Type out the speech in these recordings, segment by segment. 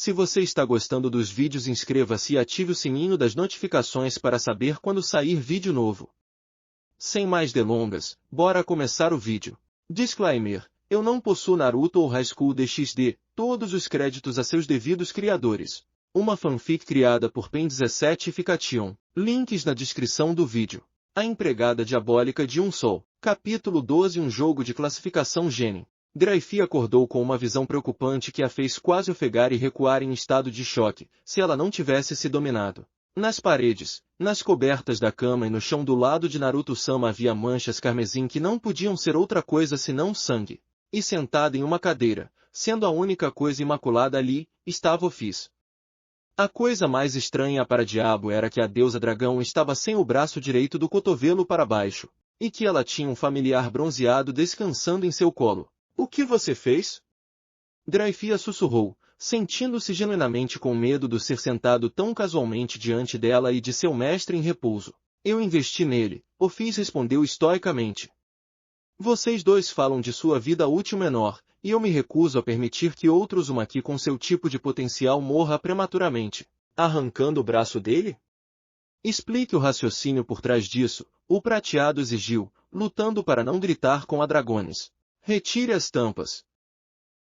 Se você está gostando dos vídeos, inscreva-se e ative o sininho das notificações para saber quando sair vídeo novo. Sem mais delongas, bora começar o vídeo. Disclaimer: eu não possuo Naruto ou High School DxD, todos os créditos a seus devidos criadores. Uma fanfic criada por Pen17 e Fication. Links na descrição do vídeo. A empregada diabólica de Um Sol. Capítulo 12. Um jogo de classificação Genin. Graifi acordou com uma visão preocupante que a fez quase ofegar e recuar em estado de choque, se ela não tivesse se dominado. Nas paredes, nas cobertas da cama e no chão do lado de Naruto-sama havia manchas carmesim que não podiam ser outra coisa senão sangue. E sentada em uma cadeira, sendo a única coisa imaculada ali, estava Office. A coisa mais estranha para Diabo era que a deusa dragão estava sem o braço direito do cotovelo para baixo, e que ela tinha um familiar bronzeado descansando em seu colo. "O que você fez?" Graifi sussurrou, sentindo-se genuinamente com medo de ser sentado tão casualmente diante dela e de seu mestre em repouso. "Eu investi nele", Office respondeu estoicamente. "Vocês dois falam de sua vida útil menor, e eu me recuso a permitir que outro Uzumaki com seu tipo de potencial morra prematuramente. Arrancando o braço dele? Explique o raciocínio por trás disso", o prateado exigiu, lutando para não gritar com a Dragones. "Retire as tampas.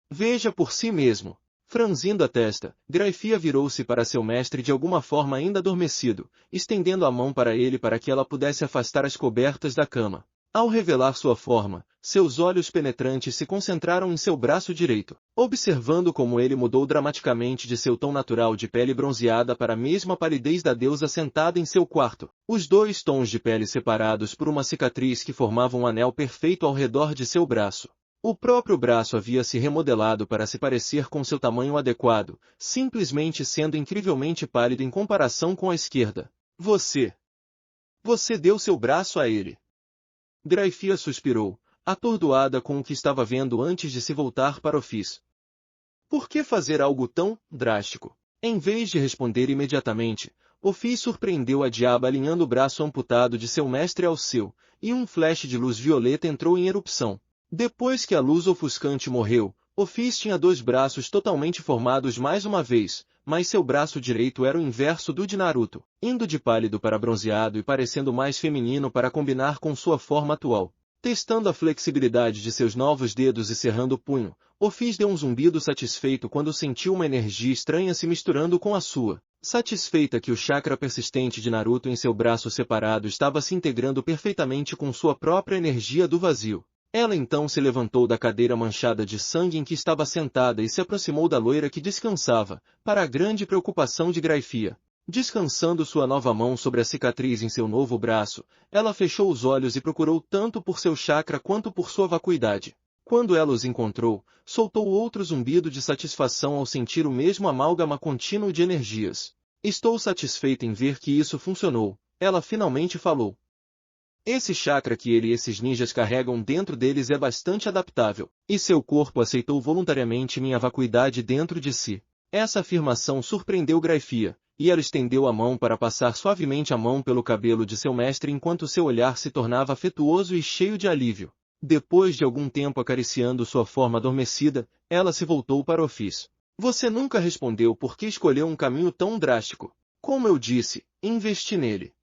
Veja por si mesmo." Franzindo a testa, Graifi virou-se para seu mestre de alguma forma ainda adormecido, estendendo a mão para ele para que ela pudesse afastar as cobertas da cama. Ao revelar sua forma, seus olhos penetrantes se concentraram em seu braço direito, observando como ele mudou dramaticamente de seu tom natural de pele bronzeada para a mesma palidez da deusa sentada em seu quarto. Os dois tons de pele separados por uma cicatriz que formava um anel perfeito ao redor de seu braço. O próprio braço havia se remodelado para se parecer com seu tamanho adequado, simplesmente sendo incrivelmente pálido em comparação com a esquerda. Você deu seu braço a ele." Graifi suspirou, atordoada com o que estava vendo antes de se voltar para Office. "Por que fazer algo tão drástico?" Em vez de responder imediatamente, Office surpreendeu a Diaba alinhando o braço amputado de seu mestre ao seu, e um flash de luz violeta entrou em erupção. Depois que a luz ofuscante morreu, Office tinha dois braços totalmente formados mais uma vez, mas seu braço direito era o inverso do de Naruto, indo de pálido para bronzeado e parecendo mais feminino para combinar com sua forma atual. Testando a flexibilidade de seus novos dedos e cerrando o punho, Office deu um zumbido satisfeito quando sentiu uma energia estranha se misturando com a sua. Satisfeita que o chakra persistente de Naruto em seu braço separado estava se integrando perfeitamente com sua própria energia do vazio. Ela então se levantou da cadeira manchada de sangue em que estava sentada e se aproximou da loira que descansava, para a grande preocupação de Graifi. Descansando sua nova mão sobre a cicatriz em seu novo braço, ela fechou os olhos e procurou tanto por seu chakra quanto por sua vacuidade. Quando ela os encontrou, soltou outro zumbido de satisfação ao sentir o mesmo amálgama contínuo de energias. "Estou satisfeita em ver que isso funcionou", ela finalmente falou. "Esse chakra que ele e esses ninjas carregam dentro deles é bastante adaptável, e seu corpo aceitou voluntariamente minha vacuidade dentro de si." Essa afirmação surpreendeu Graifi, e ela estendeu a mão para passar suavemente a mão pelo cabelo de seu mestre enquanto seu olhar se tornava afetuoso e cheio de alívio. Depois de algum tempo acariciando sua forma adormecida, ela se voltou para Office. "Você nunca respondeu por que escolheu um caminho tão drástico. Como eu disse, investi nele.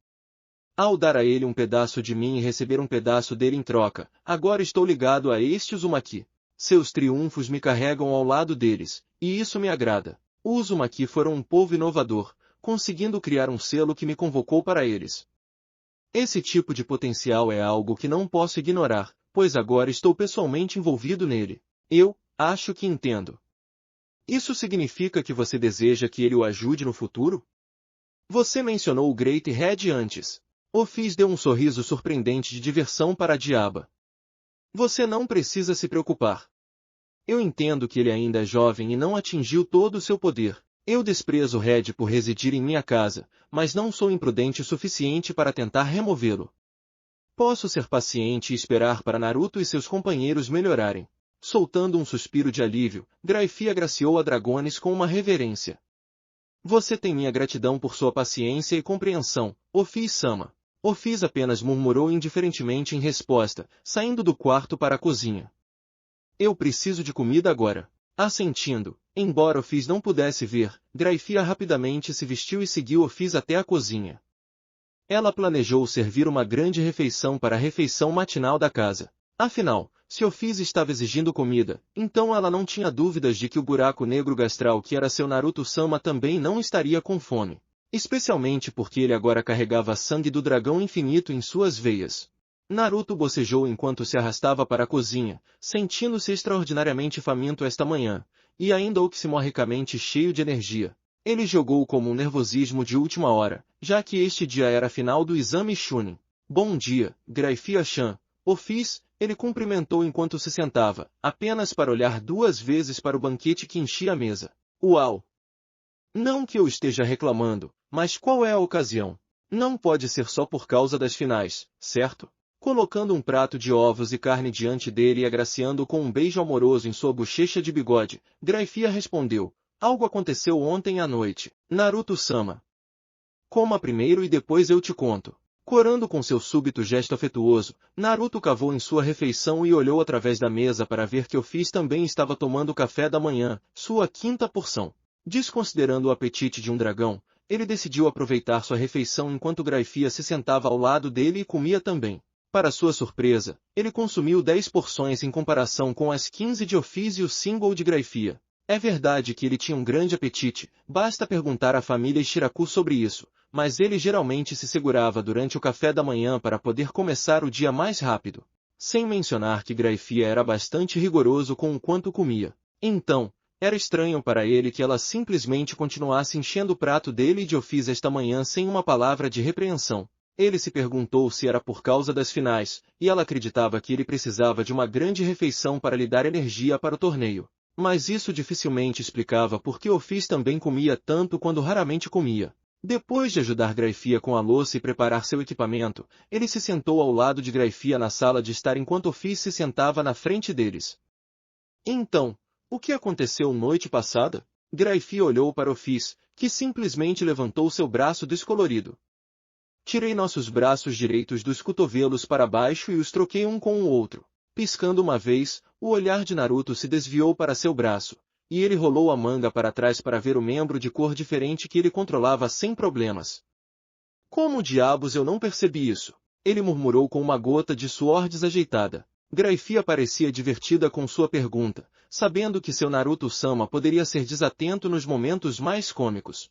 Ao dar a ele um pedaço de mim e receber um pedaço dele em troca, agora estou ligado a este Uzumaki. Seus triunfos me carregam ao lado deles, e isso me agrada. Os Uzumaki foram um povo inovador, conseguindo criar um selo que me convocou para eles. Esse tipo de potencial é algo que não posso ignorar, pois agora estou pessoalmente envolvido nele. Eu acho que entendo. Isso significa que você deseja que ele o ajude no futuro? Você mencionou o Great Red antes." Office deu um sorriso surpreendente de diversão para a Diaba. "Você não precisa se preocupar. Eu entendo que ele ainda é jovem e não atingiu todo o seu poder. Eu desprezo Red por residir em minha casa, mas não sou imprudente o suficiente para tentar removê-lo. Posso ser paciente e esperar para Naruto e seus companheiros melhorarem." Soltando um suspiro de alívio, Graifi agraciou a Dragones com uma reverência. "Você tem minha gratidão por sua paciência e compreensão, Office-sama." Office apenas murmurou indiferentemente em resposta, saindo do quarto para a cozinha. "Eu preciso de comida agora." Assentindo, Embora Office não pudesse ver, Graifia rapidamente se vestiu e seguiu Office até a cozinha. Ela planejou servir uma grande refeição para a refeição matinal da casa. Afinal, se Office estava exigindo comida, então ela não tinha dúvidas de que o buraco negro gastral que era seu Naruto-sama também não estaria com fome. Especialmente porque ele agora carregava sangue do dragão infinito em suas veias. Naruto bocejou enquanto se arrastava para a cozinha, sentindo-se extraordinariamente faminto esta manhã, e ainda oximorricamente cheio de energia. Ele jogou como um nervosismo de última hora, já que este dia era a final do exame Chunin. Bom dia, Graifia-chan. Office, ele cumprimentou enquanto se sentava, apenas para olhar 2 vezes para o banquete que enchia a mesa. Uau! Não que eu esteja reclamando, mas qual é a ocasião? Não pode ser só por causa das finais, certo? Colocando um prato de ovos e carne diante dele e agraciando com um beijo amoroso em sua bochecha de bigode, Graifia respondeu, algo aconteceu ontem à noite, Naruto-sama. Coma primeiro e depois eu te conto. Corando com seu súbito gesto afetuoso, Naruto cavou em sua refeição e olhou através da mesa para ver que Office também estava tomando café da manhã, sua 5ª porção. Desconsiderando o apetite de um dragão, ele decidiu aproveitar sua refeição enquanto Graifia se sentava ao lado dele e comia também. Para sua surpresa, ele consumiu 10 porções em comparação com as 15 de Office e o single de Graifia. É verdade que ele tinha um grande apetite, basta perguntar à família Shiraku sobre isso, mas ele geralmente se segurava durante o café da manhã para poder começar o dia mais rápido. Sem mencionar que Graifia era bastante rigoroso com o quanto comia. Então, era estranho para ele que ela simplesmente continuasse enchendo o prato dele e de Office esta manhã sem uma palavra de repreensão. Ele se perguntou se era por causa das finais, e ela acreditava que ele precisava de uma grande refeição para lhe dar energia para o torneio. Mas isso dificilmente explicava por que Office também comia tanto quando raramente comia. Depois de ajudar Graifia com a louça e preparar seu equipamento, ele se sentou ao lado de Graifia na sala de estar enquanto Office se sentava na frente deles. Então, o que aconteceu noite passada? Graifia olhou para Office, que simplesmente levantou seu braço descolorido. Tirei nossos braços direitos dos cotovelos para baixo e os troquei um com o outro. Piscando uma vez, o olhar de Naruto se desviou para seu braço, e ele rolou a manga para trás para ver o membro de cor diferente que ele controlava sem problemas. Como diabos eu não percebi isso? Ele murmurou com uma gota de suor desajeitada. Graifia parecia divertida com sua pergunta, sabendo que seu Naruto-sama poderia ser desatento nos momentos mais cômicos.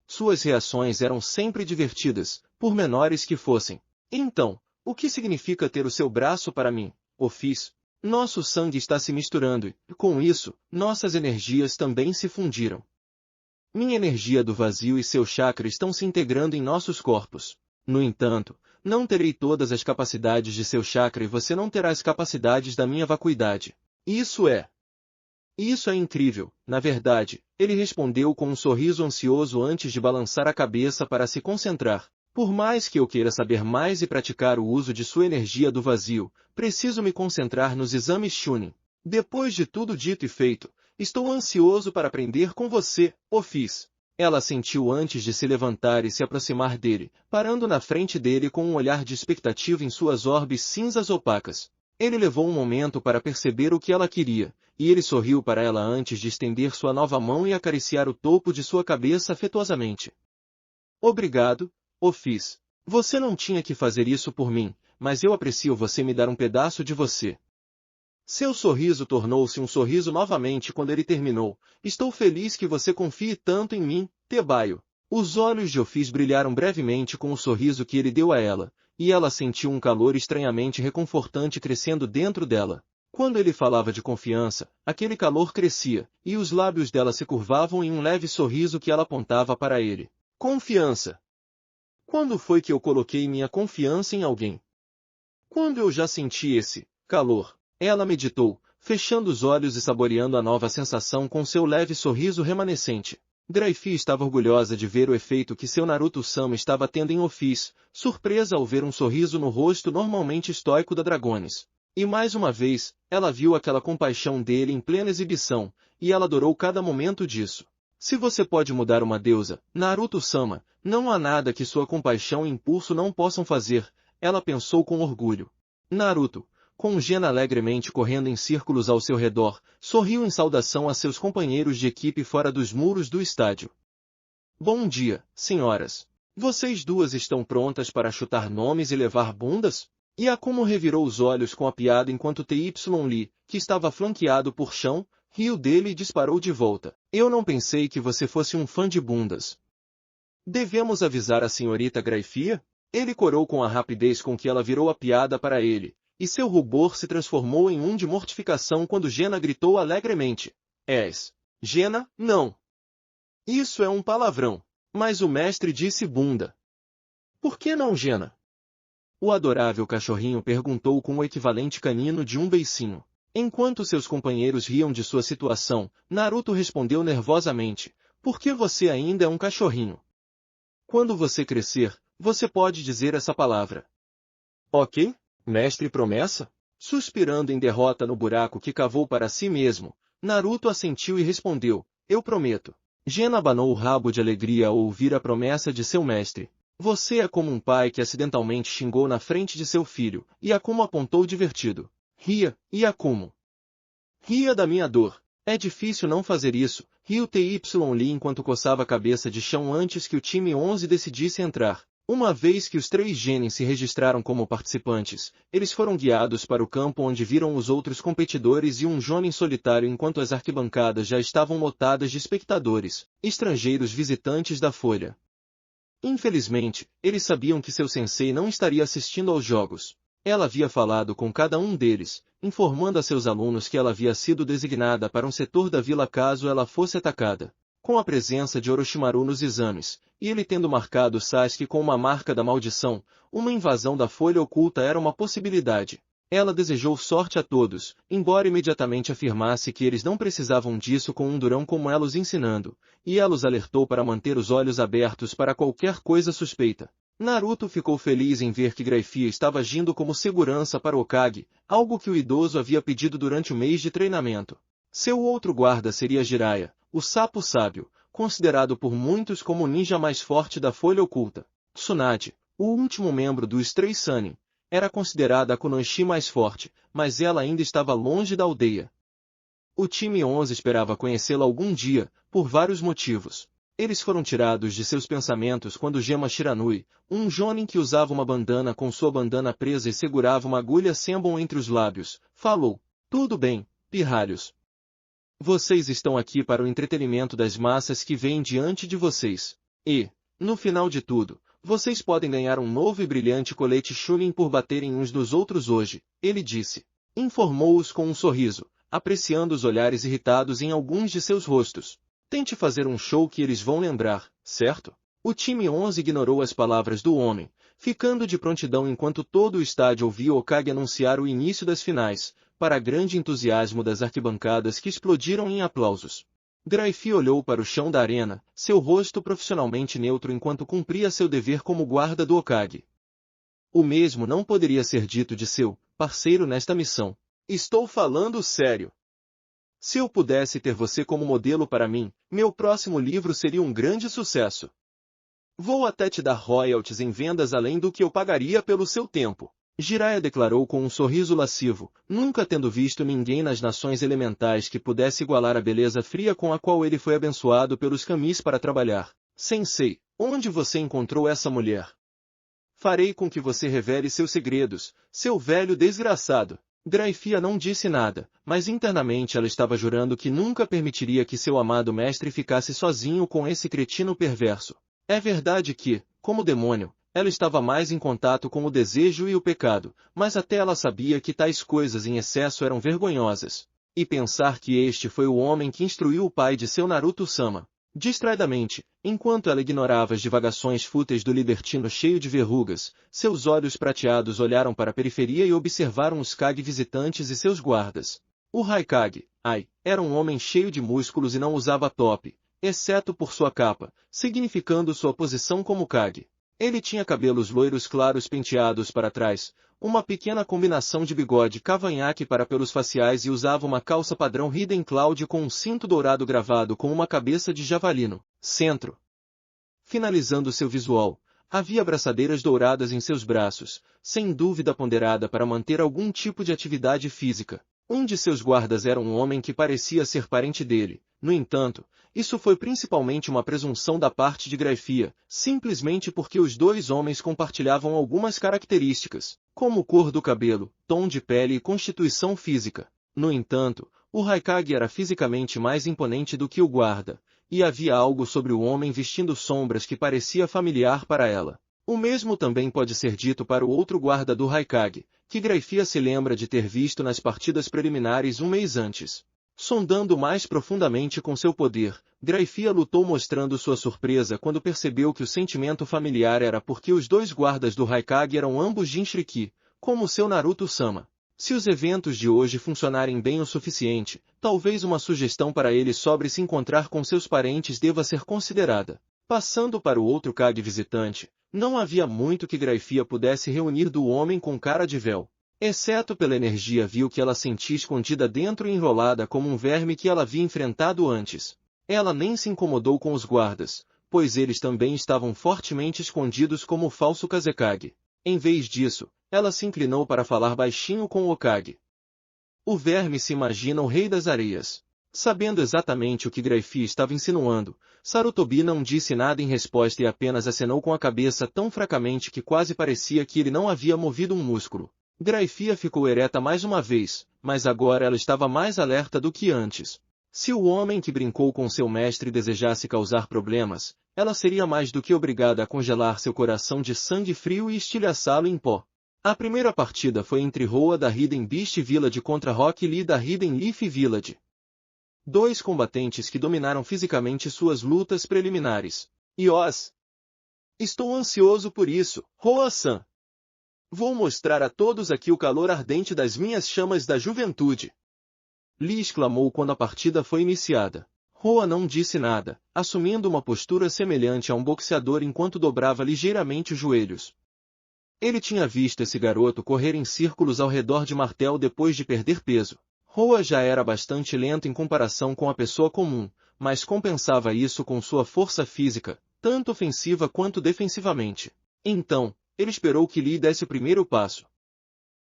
Suas reações eram sempre divertidas, por menores que fossem. Então, o que significa ter o seu braço para mim, Office? Nosso sangue está se misturando e, com isso, nossas energias também se fundiram. Minha energia do vazio e seu chakra estão se integrando em nossos corpos. No entanto, não terei todas as capacidades de seu chakra e você não terá as capacidades da minha vacuidade. Isso é incrível, na verdade, ele respondeu com um sorriso ansioso antes de balançar a cabeça para se concentrar. Por mais que eu queira saber mais e praticar o uso de sua energia do vazio, preciso me concentrar nos exames Chunin. Depois de tudo dito e feito, estou ansioso para aprender com você, Office. Ela sentiu antes de se levantar e se aproximar dele, parando na frente dele com um olhar de expectativa em suas orbes cinzas opacas. Ele levou um momento para perceber o que ela queria, e ele sorriu para ela antes de estender sua nova mão e acariciar o topo de sua cabeça afetuosamente. Obrigado, Office. Você não tinha que fazer isso por mim, mas eu aprecio você me dar um pedaço de você. Seu sorriso tornou-se um sorriso novamente quando ele terminou. Estou feliz que você confie tanto em mim, Tebaio. Os olhos de Office brilharam brevemente com o sorriso que ele deu a ela, e ela sentiu um calor estranhamente reconfortante crescendo dentro dela. Quando ele falava de confiança, aquele calor crescia, e os lábios dela se curvavam em um leve sorriso que ela apontava para ele. Confiança. Quando foi que eu coloquei minha confiança em alguém? Quando eu já senti esse calor? Ela meditou, fechando os olhos e saboreando a nova sensação com seu leve sorriso remanescente. Graifia estava orgulhosa de ver o efeito que seu Naruto-sama estava tendo em Office, surpresa ao ver um sorriso no rosto normalmente estoico da Dragones. E mais uma vez, ela viu aquela compaixão dele em plena exibição, e ela adorou cada momento disso. Se você pode mudar uma deusa, Naruto-sama, não há nada que sua compaixão e impulso não possam fazer, ela pensou com orgulho. Naruto, com Gena alegremente correndo em círculos ao seu redor, sorriu em saudação a seus companheiros de equipe fora dos muros do estádio. Bom dia, senhoras. Vocês duas estão prontas para chutar nomes e levar bundas? E Akumo revirou os olhos com a piada enquanto Ty Lee, que estava flanqueado por chão, riu dele e disparou de volta. Eu não pensei que você fosse um fã de bundas. Devemos avisar a senhorita Graifia? Ele corou com a rapidez com que ela virou a piada para ele, e seu rubor se transformou em um de mortificação quando Gena gritou alegremente. És. Gena, não. Isso é um palavrão. Mas o mestre disse bunda. Por que não, Gena? O adorável cachorrinho perguntou com o equivalente canino de um beicinho. Enquanto seus companheiros riam de sua situação, Naruto respondeu nervosamente, porque você ainda é um cachorrinho. Quando você crescer, você pode dizer essa palavra. Ok, mestre promessa? Suspirando em derrota no buraco que cavou para si mesmo, Naruto assentiu e respondeu, eu prometo. Gena abanou o rabo de alegria ao ouvir a promessa de seu mestre. Você é como um pai que acidentalmente xingou na frente de seu filho, e Akumo apontou divertido. Ria, e Akumo. Ria da minha dor. É difícil não fazer isso, riu Ty Lee enquanto coçava a cabeça de chão antes que o time 11 decidisse entrar. Uma vez que os 3 genin se registraram como participantes, eles foram guiados para o campo onde viram os outros competidores e um jonin solitário enquanto as arquibancadas já estavam lotadas de espectadores, estrangeiros visitantes da Folha. Infelizmente, eles sabiam que seu sensei não estaria assistindo aos jogos. Ela havia falado com cada um deles, informando a seus alunos que ela havia sido designada para um setor da vila caso ela fosse atacada. Com a presença de Orochimaru nos exames, e ele tendo marcado Sasuke com uma marca da maldição, uma invasão da Folha Oculta era uma possibilidade. Ela desejou sorte a todos, embora imediatamente afirmasse que eles não precisavam disso com um durão como ela os ensinando, e ela os alertou para manter os olhos abertos para qualquer coisa suspeita. Naruto ficou feliz em ver que Graifia estava agindo como segurança para Hokage, algo que o idoso havia pedido durante o mês de treinamento. Seu outro guarda seria Jiraiya, o sapo sábio, considerado por muitos como o ninja mais forte da Folha Oculta. Tsunade, o último membro dos 3 Sannin, era considerada a Kunoichi mais forte, mas ela ainda estava longe da aldeia. O time 11 esperava conhecê-la algum dia, por vários motivos. Eles foram tirados de seus pensamentos quando Gema Shiranui, um jonin que usava uma bandana com sua bandana presa e segurava uma agulha Senbon entre os lábios, falou, tudo bem, pirralhos. Vocês estão aqui para o entretenimento das massas que vêm diante de vocês. E, no final de tudo, vocês podem ganhar um novo e brilhante colete Chunin por baterem uns nos outros hoje, ele disse. Informou-os com um sorriso, apreciando os olhares irritados em alguns de seus rostos. Tente fazer um show que eles vão lembrar, certo? O time 11 ignorou as palavras do homem, ficando de prontidão enquanto todo o estádio ouvia Hokage anunciar o início das finais, para grande entusiasmo das arquibancadas que explodiram em aplausos. Graifia olhou para o chão da arena, seu rosto profissionalmente neutro enquanto cumpria seu dever como guarda do Hokage. O mesmo não poderia ser dito de seu parceiro nesta missão. Estou falando sério. Se eu pudesse ter você como modelo para mim, meu próximo livro seria um grande sucesso. Vou até te dar royalties em vendas além do que eu pagaria pelo seu tempo. Jiraiya declarou com um sorriso lascivo, nunca tendo visto ninguém nas nações elementais que pudesse igualar a beleza fria com a qual ele foi abençoado pelos kamis para trabalhar. Sensei, onde você encontrou essa mulher? Farei com que você revele seus segredos, seu velho desgraçado. Graifia não disse nada, mas internamente ela estava jurando que nunca permitiria que seu amado mestre ficasse sozinho com esse cretino perverso. É verdade que, como demônio, ela estava mais em contato com o desejo e o pecado, mas até ela sabia que tais coisas em excesso eram vergonhosas. E pensar que este foi o homem que instruiu o pai de seu Naruto-sama. Distraidamente, enquanto ela ignorava as divagações fúteis do libertino cheio de verrugas, seus olhos prateados olharam para a periferia e observaram os Kage visitantes e seus guardas. O Raikage, era um homem cheio de músculos e não usava top, exceto por sua capa, significando sua posição como Kage. Ele tinha cabelos loiros claros penteados para trás, uma pequena combinação de bigode cavanhaque para pelos faciais e usava uma calça padrão Hidden Cloud com um cinto dourado gravado com uma cabeça de javali no centro. Finalizando seu visual, Havia braçadeiras douradas em seus braços, sem dúvida ponderada para manter algum tipo de atividade física. Um de seus guardas era um homem que parecia ser parente dele. No entanto, isso foi principalmente uma presunção da parte de Graifia, simplesmente porque os dois homens compartilhavam algumas características, como cor do cabelo, tom de pele e constituição física. No entanto, o Raikage era fisicamente mais imponente do que o guarda, e havia algo sobre o homem vestindo sombras que parecia familiar para ela. O mesmo também pode ser dito para o outro guarda do Raikage, que Graifia se lembra de ter visto nas partidas preliminares um mês antes. Sondando mais profundamente com seu poder, Graifia lutou mostrando sua surpresa quando percebeu que o sentimento familiar era porque os dois guardas do Raikage eram ambos Jinchuriki, como seu Naruto-sama. Se os eventos de hoje funcionarem bem o suficiente, talvez uma sugestão para ele sobre se encontrar com seus parentes deva ser considerada. Passando para o outro Kage visitante, não havia muito que Graifia pudesse reunir do homem com cara de véu. Exceto pela energia vil que ela sentia escondida dentro e enrolada como um verme que ela havia enfrentado antes. Ela nem se incomodou com os guardas, pois eles também estavam fortemente escondidos como o falso Kazekage. Em vez disso, ela se inclinou para falar baixinho com o Hokage. O verme se imagina o rei das areias. Sabendo exatamente o que Graifia estava insinuando, Sarutobi não disse nada em resposta e apenas acenou com a cabeça tão fracamente que quase parecia que ele não havia movido um músculo. Graifia ficou ereta mais uma vez, mas agora ela estava mais alerta do que antes. Se o homem que brincou com seu mestre desejasse causar problemas, ela seria mais do que obrigada a congelar seu coração de sangue frio e estilhaçá-lo em pó. A primeira partida foi entre Roa da Hidden Beast Village contra Rock Lee da Hidden Leaf Village. Dois combatentes que dominaram fisicamente suas lutas preliminares. Ios! Estou ansioso por isso, Roa-san! Vou mostrar a todos aqui o calor ardente das minhas chamas da juventude! Lee exclamou quando a partida foi iniciada. Roa não disse nada, assumindo uma postura semelhante a um boxeador enquanto dobrava ligeiramente os joelhos. Ele tinha visto esse garoto correr em círculos ao redor de Martel depois de perder peso. Roa já era bastante lento em comparação com a pessoa comum, mas compensava isso com sua força física, tanto ofensiva quanto defensivamente. Então, ele esperou que Lee desse o primeiro passo.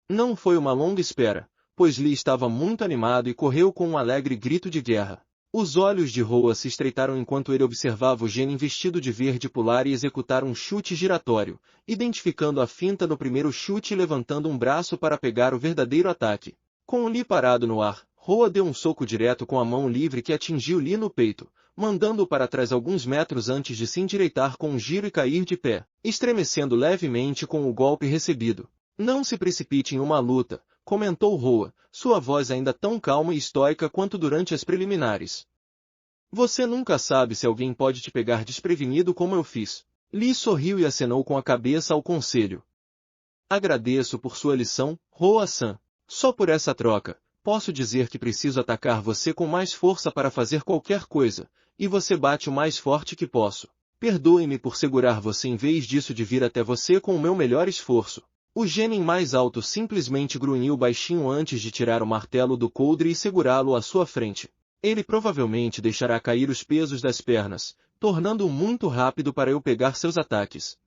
Não foi uma longa espera, pois Lee estava muito animado e correu com um alegre grito de guerra. Os olhos de Roa se estreitaram enquanto ele observava o Genin vestido de verde pular e executar um chute giratório, identificando a finta no primeiro chute e levantando um braço para pegar o verdadeiro ataque. Com o Lee parado no ar, Roa deu um soco direto com a mão livre que atingiu Lee no peito, mandando-o para trás alguns metros antes de se endireitar com um giro e cair de pé, estremecendo levemente com o golpe recebido. Não se precipite em uma luta, comentou Roa, sua voz ainda tão calma e estoica quanto durante as preliminares. Você nunca sabe se alguém pode te pegar desprevenido como eu fiz. Lee sorriu e acenou com a cabeça ao conselho. Agradeço por sua lição, Roa-san. Só por essa troca, posso dizer que preciso atacar você com mais força para fazer qualquer coisa, e você bate o mais forte que posso. Perdoe-me por segurar você em vez disso de vir até você com o meu melhor esforço. O Genin mais alto simplesmente grunhiu baixinho antes de tirar o martelo do coldre e segurá-lo à sua frente. Ele provavelmente deixará cair os pesos das pernas, tornando-o muito rápido para eu pegar seus ataques.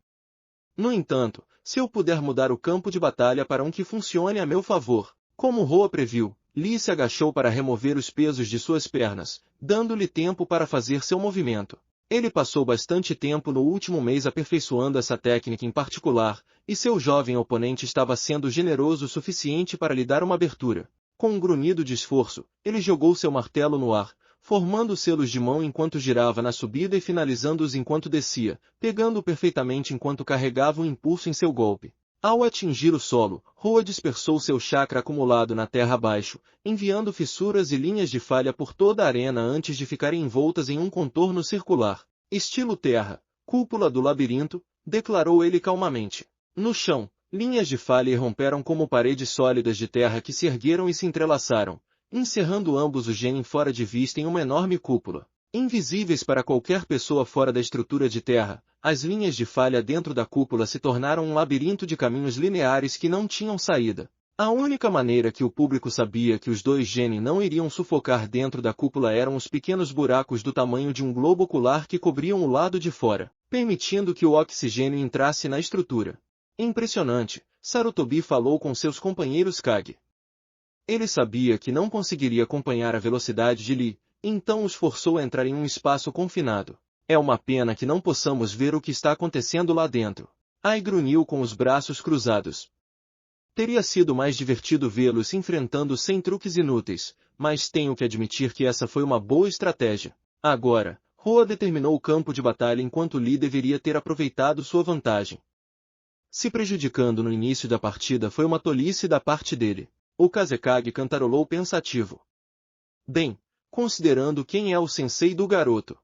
No entanto, se eu puder mudar o campo de batalha para um que funcione a meu favor, como Roa previu, Lee se agachou para remover os pesos de suas pernas, dando-lhe tempo para fazer seu movimento. Ele passou bastante tempo no último mês aperfeiçoando essa técnica em particular, e seu jovem oponente estava sendo generoso o suficiente para lhe dar uma abertura. Com um grunhido de esforço, ele jogou seu martelo no ar, formando selos de mão enquanto girava na subida e finalizando-os enquanto descia, pegando-o perfeitamente enquanto carregava o impulso em seu golpe. Ao atingir o solo, Roa dispersou seu chakra acumulado na terra abaixo, enviando fissuras e linhas de falha por toda a arena antes de ficarem envoltas em um contorno circular. Estilo terra, cúpula do labirinto, declarou ele calmamente. No chão, linhas de falha irromperam como paredes sólidas de terra que se ergueram e se entrelaçaram, encerrando ambos os Genin fora de vista em uma enorme cúpula. Invisíveis para qualquer pessoa fora da estrutura de terra, as linhas de falha dentro da cúpula se tornaram um labirinto de caminhos lineares que não tinham saída. A única maneira que o público sabia que os dois Genin não iriam sufocar dentro da cúpula eram os pequenos buracos do tamanho de um globo ocular que cobriam o lado de fora. permitindo que o oxigênio entrasse na estrutura. Impressionante, Sarutobi falou com seus companheiros Kage. Ele sabia que não conseguiria acompanhar a velocidade de Lee, então os forçou a entrar em um espaço confinado. É uma pena que não possamos ver o que está acontecendo lá dentro. Ai grunhiu com os braços cruzados. Teria sido mais divertido vê-los se enfrentando sem truques inúteis, mas tenho que admitir que essa foi uma boa estratégia. Agora, Roa determinou o campo de batalha enquanto Lee deveria ter aproveitado sua vantagem. Se prejudicando no início da partida foi uma tolice da parte dele. O Kazekage cantarolou pensativo. Bem, considerando quem é o sensei do garoto.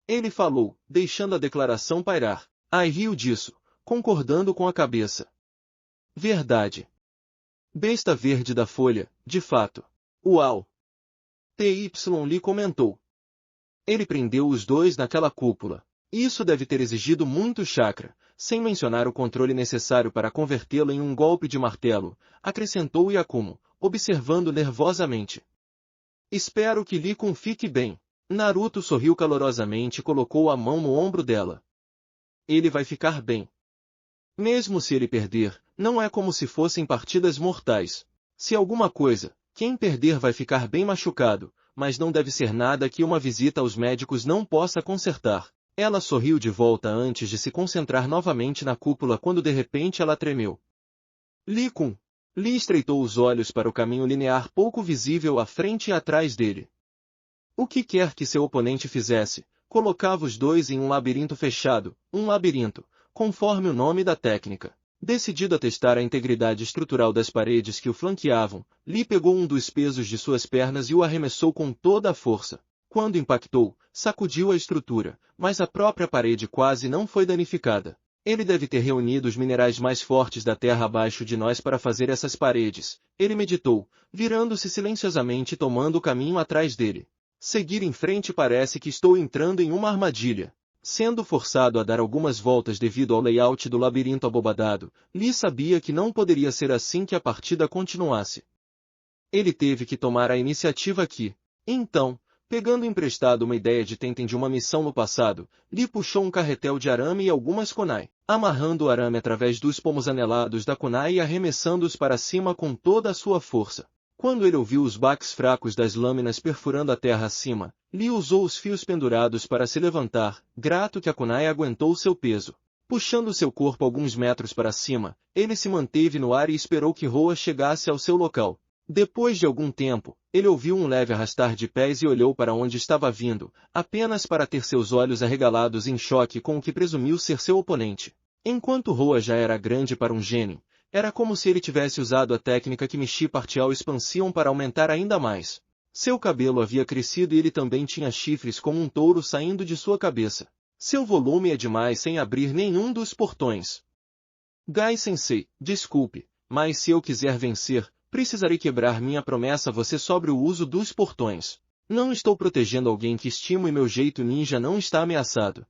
Ele falou, deixando a declaração pairar. Ai riu disso, concordando com a cabeça. Verdade. Besta verde da folha, de fato. Uau! TY lhe comentou. Ele prendeu os dois naquela cúpula. Isso deve ter exigido muito chakra, sem mencionar o controle necessário para convertê-lo em um golpe de martelo, acrescentou Yakumo, observando nervosamente. Espero que Lee-kun fique bem. Naruto sorriu calorosamente e colocou a mão no ombro dela. Ele vai ficar bem. Mesmo se ele perder, não é como se fossem partidas mortais. Se alguma coisa, quem perder vai ficar bem machucado, mas não deve ser nada que uma visita aos médicos não possa consertar. Ela sorriu de volta antes de se concentrar novamente na cúpula quando de repente ela tremeu. Lee-kun. Lee estreitou os olhos para o caminho linear pouco visível à frente e atrás dele. O que quer que seu oponente fizesse, colocava os dois em um labirinto fechado, um labirinto, conforme o nome da técnica. Decidido a testar a integridade estrutural das paredes que o flanqueavam, Lee pegou um dos pesos de suas pernas e o arremessou com toda a força. Quando impactou, sacudiu a estrutura, mas a própria parede quase não foi danificada. Ele deve ter reunido os minerais mais fortes da terra abaixo de nós para fazer essas paredes. Ele meditou, virando-se silenciosamente e tomando o caminho atrás dele. Seguir em frente parece que estou entrando em uma armadilha. Sendo forçado a dar algumas voltas devido ao layout do labirinto abobadado, Lee sabia que não poderia ser assim que a partida continuasse. Ele teve que tomar a iniciativa aqui. Então, pegando emprestado uma ideia de Tenten de uma missão no passado, Lee puxou um carretel de arame e algumas kunai, amarrando o arame através dos pomos anelados da kunai e arremessando-os para cima com toda a sua força. Quando ele ouviu os baques fracos das lâminas perfurando a terra acima, Lee usou os fios pendurados para se levantar, grato que a kunai aguentou seu peso. Puxando seu corpo alguns metros para cima, ele se manteve no ar e esperou que Roa chegasse ao seu local. Depois de algum tempo, ele ouviu um leve arrastar de pés e olhou para onde estava vindo, apenas para ter seus olhos arregalados em choque com o que presumiu ser seu oponente. Enquanto Roa já era grande para um gênio, era como se ele tivesse usado a técnica Kimichi Partial Expansion para aumentar ainda mais. Seu cabelo havia crescido e ele também tinha chifres como um touro saindo de sua cabeça. Seu volume é demais sem abrir nenhum dos portões. Gai-sensei, desculpe, mas se eu quiser vencer, precisarei quebrar minha promessa a você sobre o uso dos portões. Não estou protegendo alguém que estimo e meu jeito ninja não está ameaçado.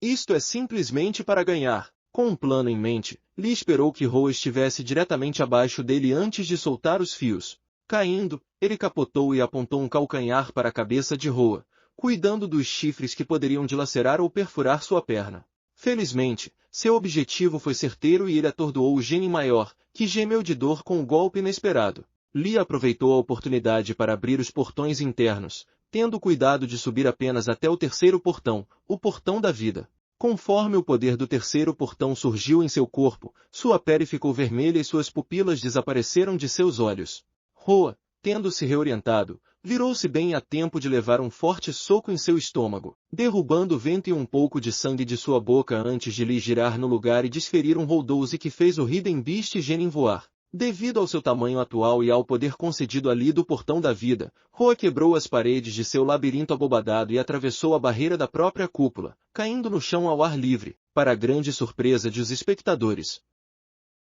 Isto é simplesmente para ganhar. Com um plano em mente, Lee esperou que Roa estivesse diretamente abaixo dele antes de soltar os fios. Caindo, ele capotou e apontou um calcanhar para a cabeça de Roa, cuidando dos chifres que poderiam dilacerar ou perfurar sua perna. Felizmente, seu objetivo foi certeiro e ele atordoou o gênio maior, que gemeu de dor com o golpe inesperado. Lee aproveitou a oportunidade para abrir os portões internos, tendo cuidado de subir apenas até o terceiro portão, o portão da vida. Conforme o poder do terceiro portão surgiu em seu corpo, sua pele ficou vermelha e suas pupilas desapareceram de seus olhos. Roa, tendo se reorientado, virou-se bem a tempo de levar um forte soco em seu estômago, derrubando o vento e um pouco de sangue de sua boca antes de Lee girar no lugar e desferir um Holdouze que fez o Hidden Beast Genin voar. Devido ao seu tamanho atual e ao poder concedido ali do portão da vida, Roa quebrou as paredes de seu labirinto abobadado e atravessou a barreira da própria cúpula, caindo no chão ao ar livre, para a grande surpresa dos espectadores.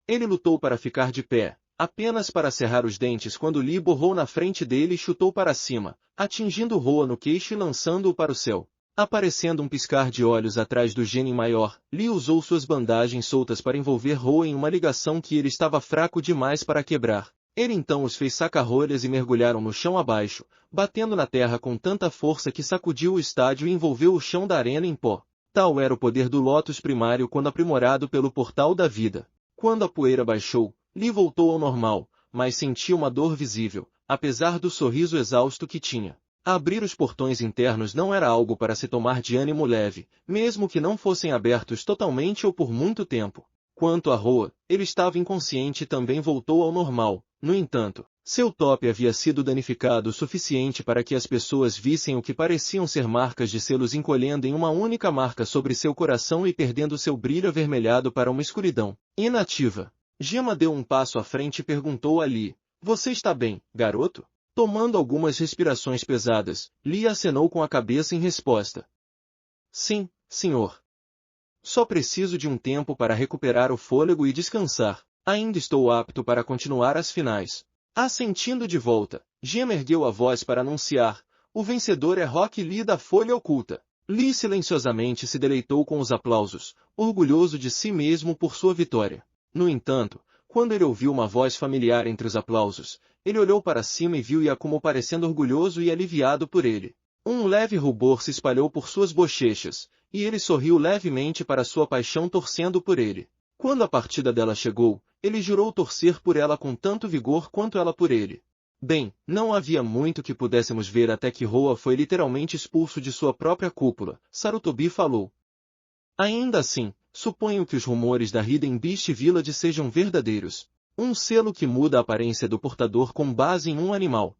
Ele lutou para ficar de pé, apenas para cerrar os dentes quando Lee borrou na frente dele e chutou para cima, atingindo Roa no queixo e lançando-o para o céu. Aparecendo um piscar de olhos atrás do gênio maior, Lee usou suas bandagens soltas para envolver Roa em uma ligação que ele estava fraco demais para quebrar. Ele então os fez saca-rolhas e mergulharam no chão abaixo, batendo na terra com tanta força que sacudiu o estádio e envolveu o chão da arena em pó. Tal era o poder do Lótus primário quando aprimorado pelo portal da vida. Quando a poeira baixou, Lee voltou ao normal, mas sentia uma dor visível, apesar do sorriso exausto que tinha. Abrir os portões internos não era algo para se tomar de ânimo leve, mesmo que não fossem abertos totalmente ou por muito tempo. Quanto a Roa, ele estava inconsciente e também voltou ao normal. No entanto, seu top havia sido danificado o suficiente para que as pessoas vissem o que pareciam ser marcas de selos encolhendo em uma única marca sobre seu coração e perdendo seu brilho avermelhado para uma escuridão inativa. Gemma deu um passo à frente e perguntou a Lee: "Você está bem, garoto?" Tomando algumas respirações pesadas, Lee acenou com a cabeça em resposta. "Sim, senhor. Só preciso de um tempo para recuperar o fôlego e descansar. Ainda estou apto para continuar as finais." Assentindo de volta, Gemma ergueu a voz para anunciar: "O vencedor é Rock Lee da Folha Oculta." Lee silenciosamente se deleitou com os aplausos, orgulhoso de si mesmo por sua vitória. No entanto, quando ele ouviu uma voz familiar entre os aplausos, ele olhou para cima e viu-a como parecendo orgulhoso e aliviado por ele. Um leve rubor se espalhou por suas bochechas, e ele sorriu levemente para sua paixão torcendo por ele. Quando a partida dela chegou, ele jurou torcer por ela com tanto vigor quanto ela por ele. Bem, não havia muito que pudéssemos ver até que Roa foi literalmente expulso de sua própria cúpula, Sarutobi falou. Ainda assim, suponho que os rumores da Hidden Beast Village sejam verdadeiros. Um selo que muda a aparência do portador com base em um animal.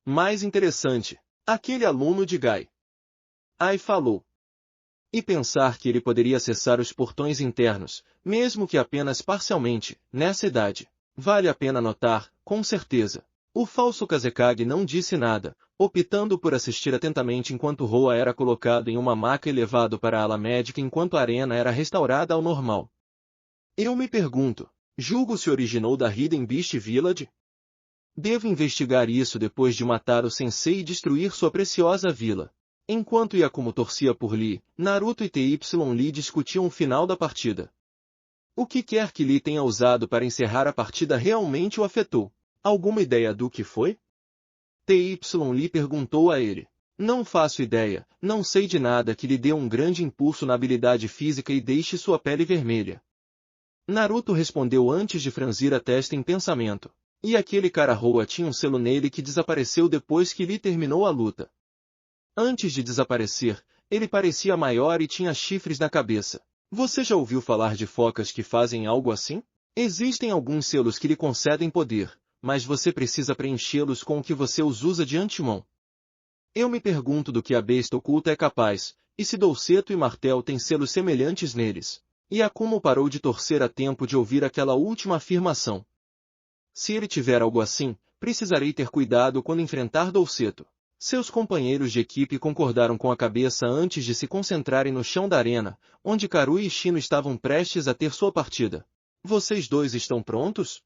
Mais interessante, aquele aluno de Gai. Ai falou. E pensar que ele poderia acessar os portões internos, mesmo que apenas parcialmente, nessa idade. Vale a pena notar, com certeza. O falso Kazekage não disse nada, optando por assistir atentamente enquanto Roa era colocado em uma maca e levado para a ala médica enquanto a arena era restaurada ao normal. Eu me pergunto, julgo se originou da Hidden Beast Village? Devo investigar isso depois de matar o sensei e destruir sua preciosa vila. Enquanto Yakumo torcia por Lee, Naruto e TY Lee discutiam o final da partida. O que quer que Lee tenha usado para encerrar a partida realmente o afetou. Alguma ideia do que foi? TY Lee perguntou a ele. Não faço ideia, não sei de nada que lhe dê um grande impulso na habilidade física e deixe sua pele vermelha. Naruto respondeu antes de franzir a testa em pensamento. E aquele cara Roa tinha um selo nele que desapareceu depois que Lee terminou a luta. Antes de desaparecer, ele parecia maior e tinha chifres na cabeça. Você já ouviu falar de focas que fazem algo assim? Existem alguns selos que lhe concedem poder, mas você precisa preenchê-los com o que você os usa de antemão. Eu me pergunto do que a besta oculta é capaz, e se Dolceto e Martel têm selos semelhantes neles. E Akumo parou de torcer a tempo de ouvir aquela última afirmação. Se ele tiver algo assim, precisarei ter cuidado quando enfrentar Dolceto. Seus companheiros de equipe concordaram com a cabeça antes de se concentrarem no chão da arena, onde Karui e Shino estavam prestes a ter sua partida. Vocês dois estão prontos?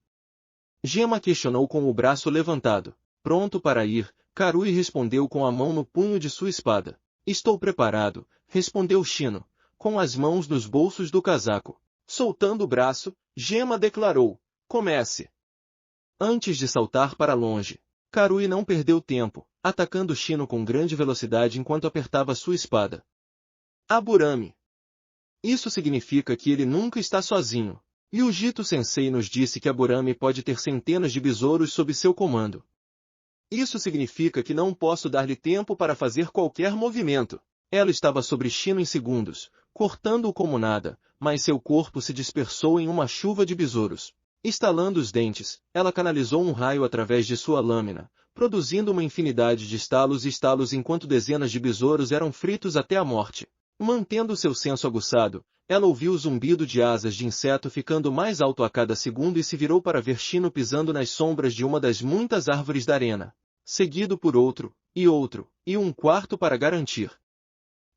Gemma questionou com o braço levantado. Pronto para ir, Karui respondeu com a mão no punho de sua espada. Estou preparado, respondeu Shino, com as mãos nos bolsos do casaco. Soltando o braço, Gemma declarou, comece. Antes de saltar para longe, Karui não perdeu tempo, atacando Shino com grande velocidade enquanto apertava sua espada. Aburame. Isso significa que ele nunca está sozinho. Yujito Sensei nos disse que Aburame pode ter centenas de besouros sob seu comando. Isso significa que não posso dar-lhe tempo para fazer qualquer movimento. Ela estava sobre Shino em segundos, cortando-o como nada, mas seu corpo se dispersou em uma chuva de besouros. Estalando os dentes, ela canalizou um raio através de sua lâmina, produzindo uma infinidade de estalos e estalos enquanto dezenas de besouros eram fritos até a morte. Mantendo seu senso aguçado, ela ouviu o zumbido de asas de inseto ficando mais alto a cada segundo e se virou para ver Shino pisando nas sombras de uma das muitas árvores da arena. Seguido por outro, e um quarto para garantir.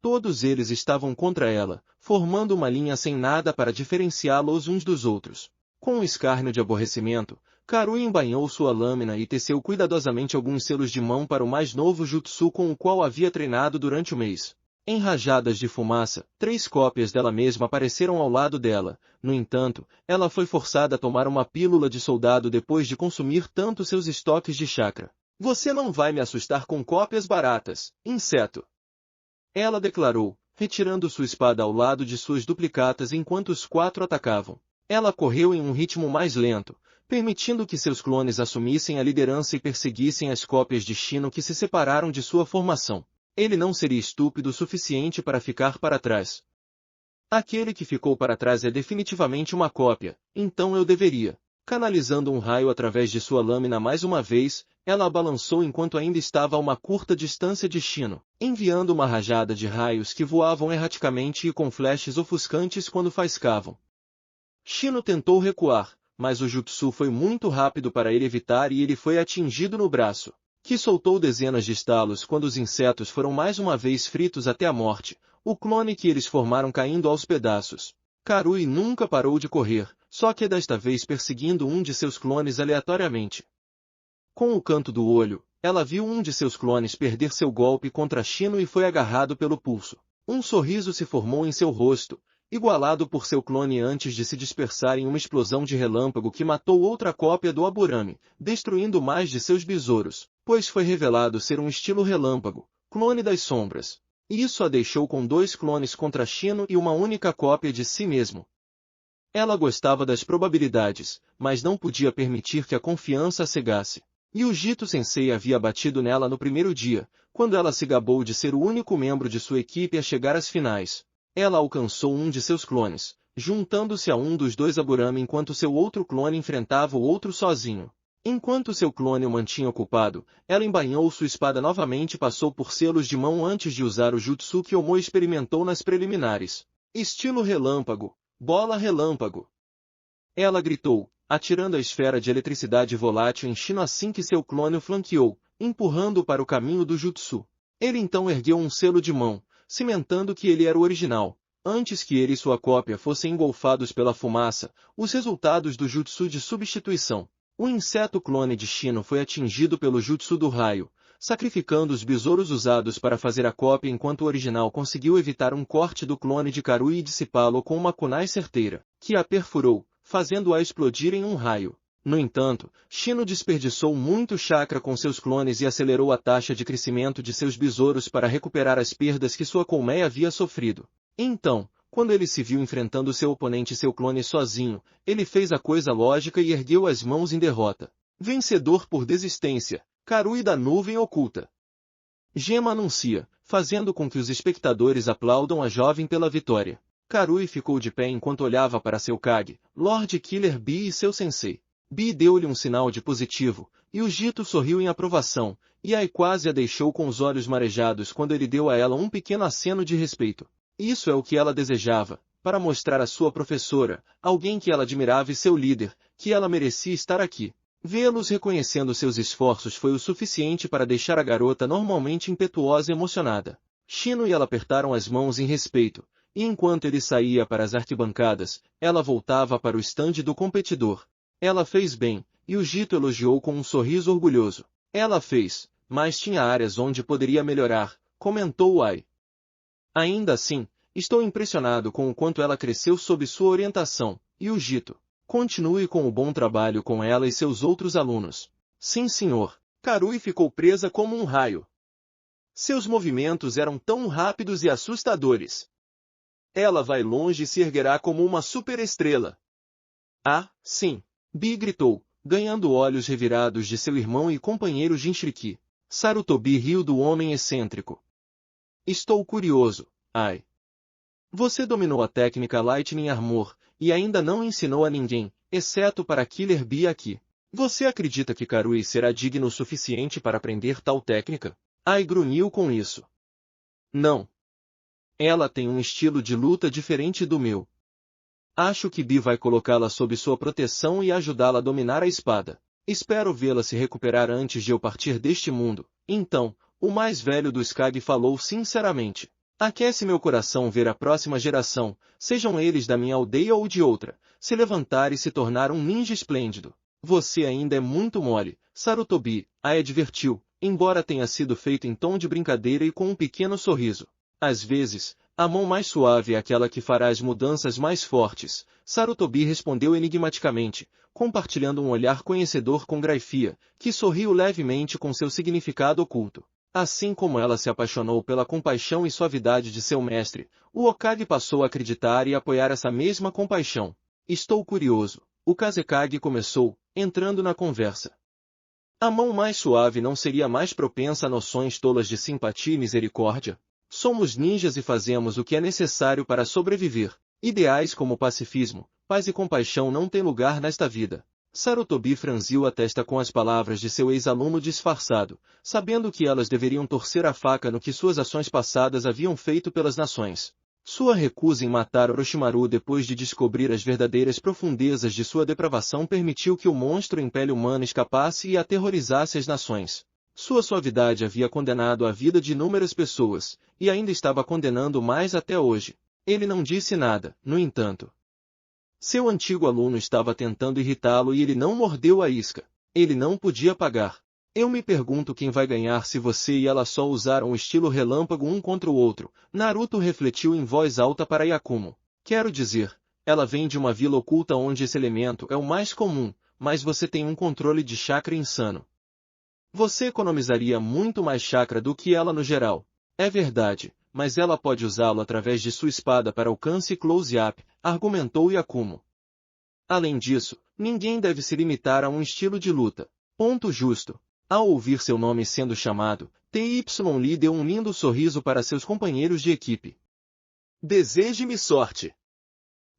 Todos eles estavam contra ela, formando uma linha sem nada para diferenciá-los uns dos outros. Com um escárnio de aborrecimento, Karui embainhou sua lâmina e teceu cuidadosamente alguns selos de mão para o mais novo jutsu com o qual havia treinado durante o mês. Em rajadas de fumaça, 3 cópias dela mesma apareceram ao lado dela. No entanto, ela foi forçada a tomar uma pílula de soldado depois de consumir tanto seus estoques de chakra. Você não vai me assustar com cópias baratas, inseto. Ela declarou, retirando sua espada ao lado de suas duplicatas enquanto os quatro atacavam. Ela correu em um ritmo mais lento, permitindo que seus clones assumissem a liderança e perseguissem as cópias de Shino que se separaram de sua formação. Ele não seria estúpido o suficiente para ficar para trás. Aquele que ficou para trás é definitivamente uma cópia, então eu deveria. Canalizando um raio através de sua lâmina mais uma vez, ela a balançou enquanto ainda estava a uma curta distância de Shino, enviando uma rajada de raios que voavam erraticamente e com flashes ofuscantes quando faiscavam. Shino tentou recuar, mas o jutsu foi muito rápido para ele evitar e ele foi atingido no braço, que soltou dezenas de estalos quando os insetos foram mais uma vez fritos até a morte, o clone que eles formaram caindo aos pedaços. Karui nunca parou de correr, só que desta vez perseguindo um de seus clones aleatoriamente. Com o canto do olho, ela viu um de seus clones perder seu golpe contra Shino e foi agarrado pelo pulso. Um sorriso se formou em seu rosto, igualado por seu clone antes de se dispersar em uma explosão de relâmpago que matou outra cópia do Aburame, destruindo mais de seus besouros, pois foi revelado ser um estilo relâmpago, clone das sombras. Isso a deixou com 2 clones contra Shino e uma única cópia de si mesmo. Ela gostava das probabilidades, mas não podia permitir que a confiança a cegasse. E o Jito Sensei havia batido nela no primeiro dia, quando ela se gabou de ser o único membro de sua equipe a chegar às finais. Ela alcançou um de seus clones, juntando-se a um dos 2 Aburame enquanto seu outro clone enfrentava o outro sozinho. Enquanto seu clone o mantinha ocupado, ela embainhou sua espada novamente e passou por selos de mão antes de usar o jutsu que Omo experimentou nas preliminares. Estilo relâmpago, bola relâmpago. Ela gritou, atirando a esfera de eletricidade volátil em Shino assim que seu clone o flanqueou, empurrando-o para o caminho do jutsu. Ele então ergueu um selo de mão, cimentando que ele era o original. Antes que ele e sua cópia fossem engolfados pela fumaça, os resultados do jutsu de substituição. O inseto clone de Shino foi atingido pelo jutsu do raio, sacrificando os besouros usados para fazer a cópia enquanto o original conseguiu evitar um corte do clone de Karui e dissipá-lo com uma kunai certeira, que a perfurou, fazendo-a explodir em um raio. No entanto, Shino desperdiçou muito chakra com seus clones e acelerou a taxa de crescimento de seus besouros para recuperar as perdas que sua colmeia havia sofrido. Então, quando ele se viu enfrentando seu oponente e seu clone sozinho, ele fez a coisa lógica e ergueu as mãos em derrota. Vencedor por desistência, Karui da nuvem oculta. Gema anuncia, fazendo com que os espectadores aplaudam a jovem pela vitória. Karui ficou de pé enquanto olhava para seu Kage, Lord Killer Bee e seu sensei. Bee deu-lhe um sinal de positivo, e o Jito sorriu em aprovação, e Ai quase a deixou com os olhos marejados quando ele deu a ela um pequeno aceno de respeito. Isso é o que ela desejava, para mostrar à sua professora, alguém que ela admirava e seu líder, que ela merecia estar aqui. Vê-los reconhecendo seus esforços foi o suficiente para deixar a garota normalmente impetuosa e emocionada. Shino e ela apertaram as mãos em respeito, e enquanto ele saía para as arquibancadas, ela voltava para o estande do competidor. Ela fez bem, e o Jito elogiou com um sorriso orgulhoso. Ela fez, mas tinha áreas onde poderia melhorar, comentou Ai. Ainda assim, estou impressionado com o quanto ela cresceu sob sua orientação, e o Jito. Continue com o bom trabalho com ela e seus outros alunos. Sim, senhor. Karui ficou presa como um raio. Seus movimentos eram tão rápidos e assustadores. Ela vai longe e se erguerá como uma superestrela. Ah, sim. Bee gritou, ganhando olhos revirados de seu irmão e companheiro Jinchuriki. Sarutobi riu do homem excêntrico. Estou curioso, Ai. Você dominou a técnica Lightning Armor, e ainda não ensinou a ninguém, exceto para Killer Bee aqui. Você acredita que Karui será digno o suficiente para aprender tal técnica? Ai grunhiu com isso. Não. Ela tem um estilo de luta diferente do meu. Acho que Bee vai colocá-la sob sua proteção e ajudá-la a dominar a espada. Espero vê-la se recuperar antes de eu partir deste mundo. Então, o mais velho dos Kage falou sinceramente. Aquece meu coração ver a próxima geração, sejam eles da minha aldeia ou de outra, se levantar e se tornar um ninja esplêndido. Você ainda é muito mole, Sarutobi, a advertiu, embora tenha sido feito em tom de brincadeira e com um pequeno sorriso. Às vezes, a mão mais suave é aquela que fará as mudanças mais fortes, Sarutobi respondeu enigmaticamente, compartilhando um olhar conhecedor com Graifia, que sorriu levemente com seu significado oculto. Assim como ela se apaixonou pela compaixão e suavidade de seu mestre, o Hokage passou a acreditar e apoiar essa mesma compaixão. Estou curioso. O Kazekage começou, entrando na conversa. A mão mais suave não seria mais propensa a noções tolas de simpatia e misericórdia? Somos ninjas e fazemos o que é necessário para sobreviver. Ideais como pacifismo, paz e compaixão não têm lugar nesta vida. Sarutobi franziu a testa com as palavras de seu ex-aluno disfarçado, sabendo que elas deveriam torcer a faca no que suas ações passadas haviam feito pelas nações. Sua recusa em matar Orochimaru depois de descobrir as verdadeiras profundezas de sua depravação permitiu que o monstro em pele humana escapasse e aterrorizasse as nações. Sua suavidade havia condenado a vida de inúmeras pessoas, e ainda estava condenando mais até hoje. Ele não disse nada, no entanto. Seu antigo aluno estava tentando irritá-lo e ele não mordeu a isca. Ele não podia pagar. Eu me pergunto quem vai ganhar se você e ela só usaram o estilo relâmpago um contra o outro. Naruto refletiu em voz alta para Yakumo. Quero dizer, ela vem de uma vila oculta onde esse elemento é o mais comum, mas você tem um controle de chakra insano. Você economizaria muito mais chakra do que ela no geral. É verdade, mas ela pode usá-lo através de sua espada para alcance e close-up, argumentou Yakumo. Além disso, ninguém deve se limitar a um estilo de luta. Ponto justo. Ao ouvir seu nome sendo chamado, T.Y. deu um lindo sorriso para seus companheiros de equipe. Deseje-me sorte.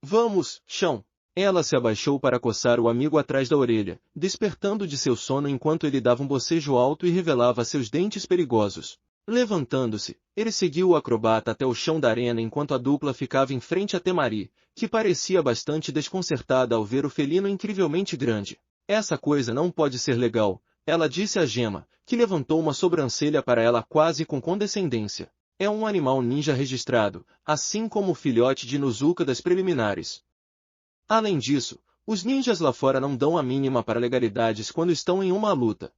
Vamos, chão. Ela se abaixou para coçar o amigo atrás da orelha, despertando de seu sono enquanto ele dava um bocejo alto e revelava seus dentes perigosos. Levantando-se, ele seguiu o acrobata até o chão da arena enquanto a dupla ficava em frente a Temari, que parecia bastante desconcertada ao ver o felino incrivelmente grande. Essa coisa não pode ser legal, ela disse a Gema, que levantou uma sobrancelha para ela quase com condescendência. É um animal ninja registrado, assim como o filhote de Inuzuka das preliminares. Além disso, os ninjas lá fora não dão a mínima para legalidades quando estão em uma luta.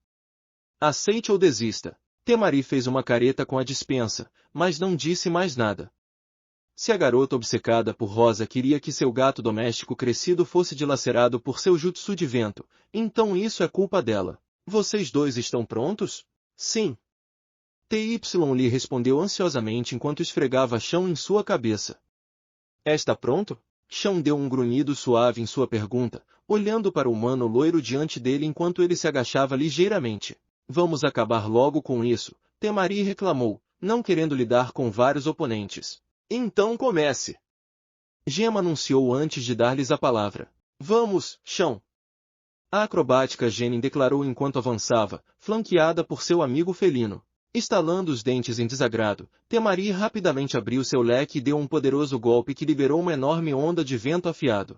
Aceite ou desista. Temari fez uma careta com a dispensa, mas não disse mais nada. Se a garota obcecada por Rosa queria que seu gato doméstico crescido fosse dilacerado por seu jutsu de vento, então isso é culpa dela. Vocês dois estão prontos? Sim. T.Y. lhe respondeu ansiosamente enquanto esfregava chão em sua cabeça. Está pronto? Chão deu um grunhido suave em sua pergunta, olhando para o humano loiro diante dele enquanto ele se agachava ligeiramente. Vamos acabar logo com isso, Temari reclamou, não querendo lidar com vários oponentes. Então comece. Gema anunciou antes de dar-lhes a palavra. Vamos, chão. A acrobática Genin declarou enquanto avançava, flanqueada por seu amigo felino. Estalando os dentes em desagrado, Temari rapidamente abriu seu leque e deu um poderoso golpe que liberou uma enorme onda de vento afiado.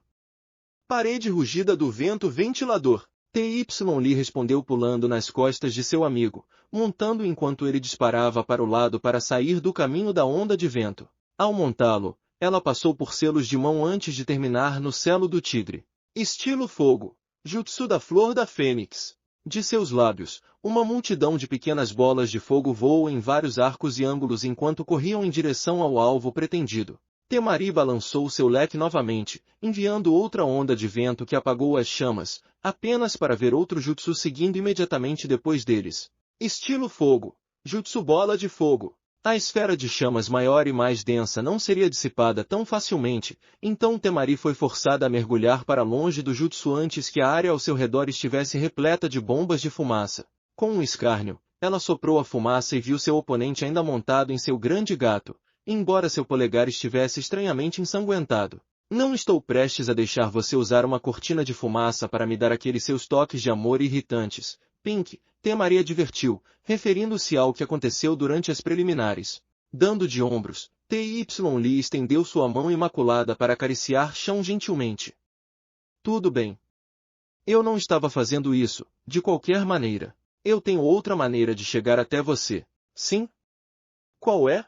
Parede rugida do vento ventilador. T.Y. lhe respondeu pulando nas costas de seu amigo, montando enquanto ele disparava para o lado para sair do caminho da onda de vento. Ao montá-lo, ela passou por selos de mão antes de terminar no selo do tigre. Estilo fogo. Jutsu da flor da fênix. De seus lábios, uma multidão de pequenas bolas de fogo voam em vários arcos e ângulos enquanto corriam em direção ao alvo pretendido. Temari balançou seu leque novamente, enviando outra onda de vento que apagou as chamas, apenas para ver outro jutsu seguindo imediatamente depois deles. Estilo fogo. Jutsu bola de fogo. A esfera de chamas maior e mais densa não seria dissipada tão facilmente, então Temari foi forçada a mergulhar para longe do jutsu antes que a área ao seu redor estivesse repleta de bombas de fumaça. Com um escárnio, ela soprou a fumaça e viu seu oponente ainda montado em seu grande gato, embora seu polegar estivesse estranhamente ensanguentado. Não estou prestes a deixar você usar uma cortina de fumaça para me dar aqueles seus toques de amor irritantes, Pink, Temari advertiu, referindo-se ao que aconteceu durante as preliminares. Dando de ombros, T.Y. Lee estendeu sua mão imaculada para acariciar chão gentilmente. Tudo bem. Eu não estava fazendo isso, de qualquer maneira. Eu tenho outra maneira de chegar até você. Sim? Qual é?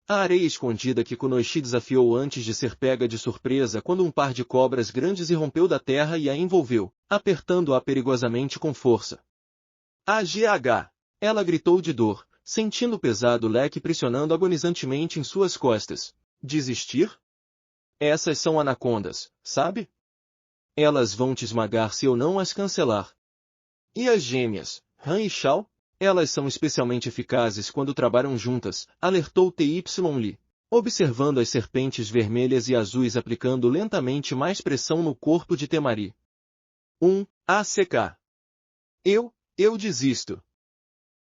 A areia escondida que Kunoichi desafiou antes de ser pega de surpresa quando um par de cobras grandes irrompeu da terra e a envolveu, apertando-a perigosamente com força. AGH! Ela gritou de dor, sentindo o pesado leque pressionando agonizantemente em suas costas. Desistir? Essas são anacondas, sabe? Elas vão te esmagar se eu não as cancelar. E as gêmeas, Han e Shao? Elas são especialmente eficazes quando trabalham juntas, alertou T.Y. Lee, observando as serpentes vermelhas e azuis aplicando lentamente mais pressão no corpo de Temari. ACK. Eu desisto.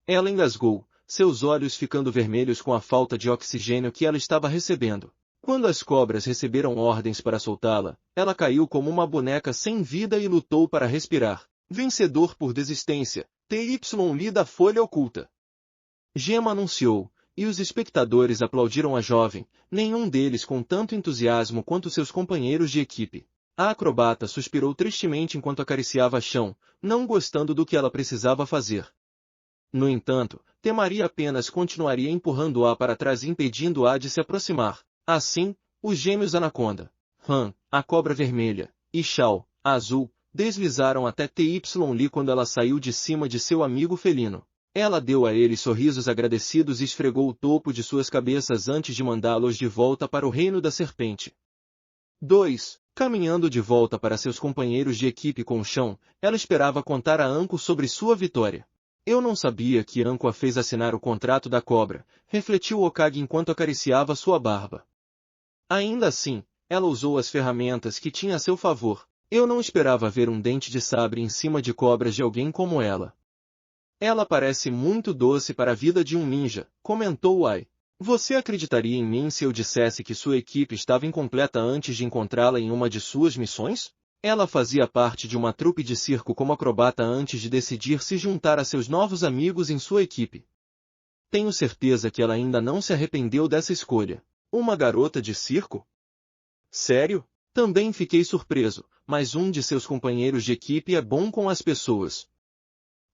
Ela engasgou, seus olhos ficando vermelhos com a falta de oxigênio que ela estava recebendo. Quando as cobras receberam ordens para soltá-la, ela caiu como uma boneca sem vida e lutou para respirar. Vencedor por desistência, T.Y. Lee da Folha Oculta. Gemma anunciou, e os espectadores aplaudiram a jovem, nenhum deles com tanto entusiasmo quanto seus companheiros de equipe. A acrobata suspirou tristemente enquanto acariciava chão, não gostando do que ela precisava fazer. No entanto, Temari apenas continuaria empurrando-a para trás impedindo-a de se aproximar. Assim, os gêmeos Anaconda, Han, a cobra vermelha, e Shao, a azul, deslizaram até T.Y. Lee quando ela saiu de cima de seu amigo felino. Ela deu a eles sorrisos agradecidos e esfregou o topo de suas cabeças antes de mandá-los de volta para o reino da serpente. 2. Caminhando de volta para seus companheiros de equipe com o chão, ela esperava contar a Anko sobre sua vitória. Eu não sabia que Anko a fez assinar o contrato da cobra, refletiu Hokage enquanto acariciava sua barba. Ainda assim, ela usou as ferramentas que tinha a seu favor. Eu não esperava ver um dente de sabre em cima de cobras de alguém como ela. Ela parece muito doce para a vida de um ninja, comentou Ai. Você acreditaria em mim se eu dissesse que sua equipe estava incompleta antes de encontrá-la em uma de suas missões? Ela fazia parte de uma trupe de circo como acrobata antes de decidir se juntar a seus novos amigos em sua equipe. Tenho certeza que ela ainda não se arrependeu dessa escolha. Uma garota de circo? Sério? Também fiquei surpreso, mas um de seus companheiros de equipe é bom com as pessoas.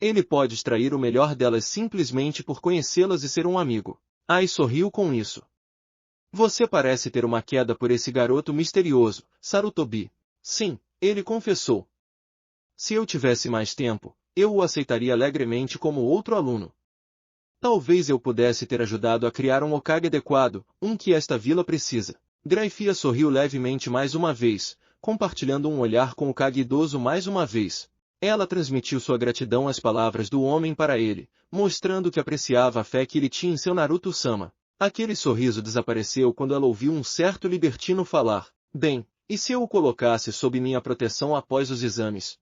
Ele pode extrair o melhor delas simplesmente por conhecê-las e ser um amigo. Ai sorriu com isso. Você parece ter uma queda por esse garoto misterioso, Sarutobi. Sim, ele confessou. Se eu tivesse mais tempo, eu o aceitaria alegremente como outro aluno. Talvez eu pudesse ter ajudado a criar um Hokage adequado, que esta vila precisa. Graifia sorriu levemente mais uma vez, compartilhando um olhar com o Hokage idoso mais uma vez. Ela transmitiu sua gratidão às palavras do homem para ele, mostrando que apreciava a fé que ele tinha em seu Naruto-sama. Aquele sorriso desapareceu quando ela ouviu um certo libertino falar. Bem, e se eu o colocasse sob minha proteção após os exames?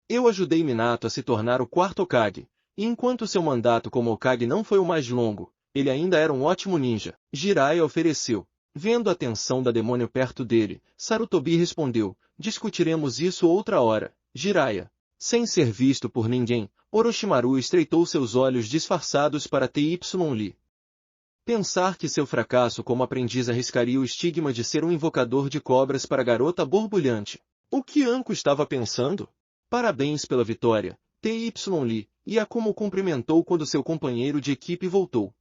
Eu ajudei Minato a se tornar o quarto Hokage. E enquanto seu mandato como Hokage não foi o mais longo, ele ainda era um ótimo ninja. Jiraiya ofereceu. Vendo a atenção da demônio perto dele, Sarutobi respondeu, discutiremos isso outra hora, Jiraiya. Sem ser visto por ninguém, Orochimaru estreitou seus olhos disfarçados para T.Y. Lee. Pensar que seu fracasso como aprendiz arriscaria o estigma de ser um invocador de cobras para a garota borbulhante. O que Anko estava pensando? Parabéns pela vitória, T.Y. Lee. E Akuma o cumprimentou quando seu companheiro de equipe voltou.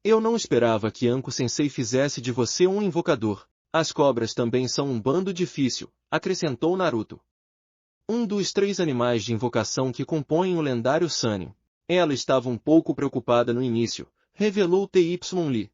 Eu não esperava que Anko-sensei fizesse de você um invocador. As cobras também são um bando difícil, acrescentou Naruto. Um dos 3 animais de invocação que compõem o lendário Sannin. Ela estava um pouco preocupada no início, revelou T.Y. Lee.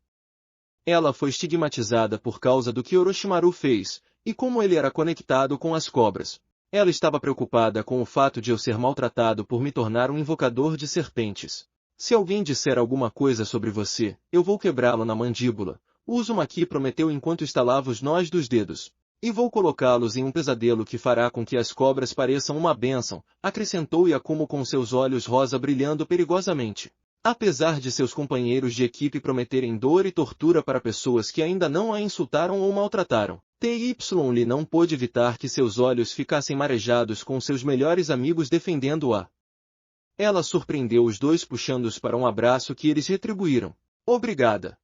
Ela foi estigmatizada por causa do que Orochimaru fez, e como ele era conectado com as cobras. Ela estava preocupada com o fato de eu ser maltratado por me tornar um invocador de serpentes. Se alguém disser alguma coisa sobre você, eu vou quebrá-lo na mandíbula. Uzumaki prometeu enquanto estalava os nós dos dedos. E vou colocá-los em um pesadelo que fará com que as cobras pareçam uma bênção, acrescentou Yakumo com seus olhos rosa brilhando perigosamente. Apesar de seus companheiros de equipe prometerem dor e tortura para pessoas que ainda não a insultaram ou maltrataram, T.Y. Lee não pôde evitar que seus olhos ficassem marejados com seus melhores amigos defendendo-a. Ela surpreendeu os dois puxando-os para um abraço que eles retribuíram. Obrigada.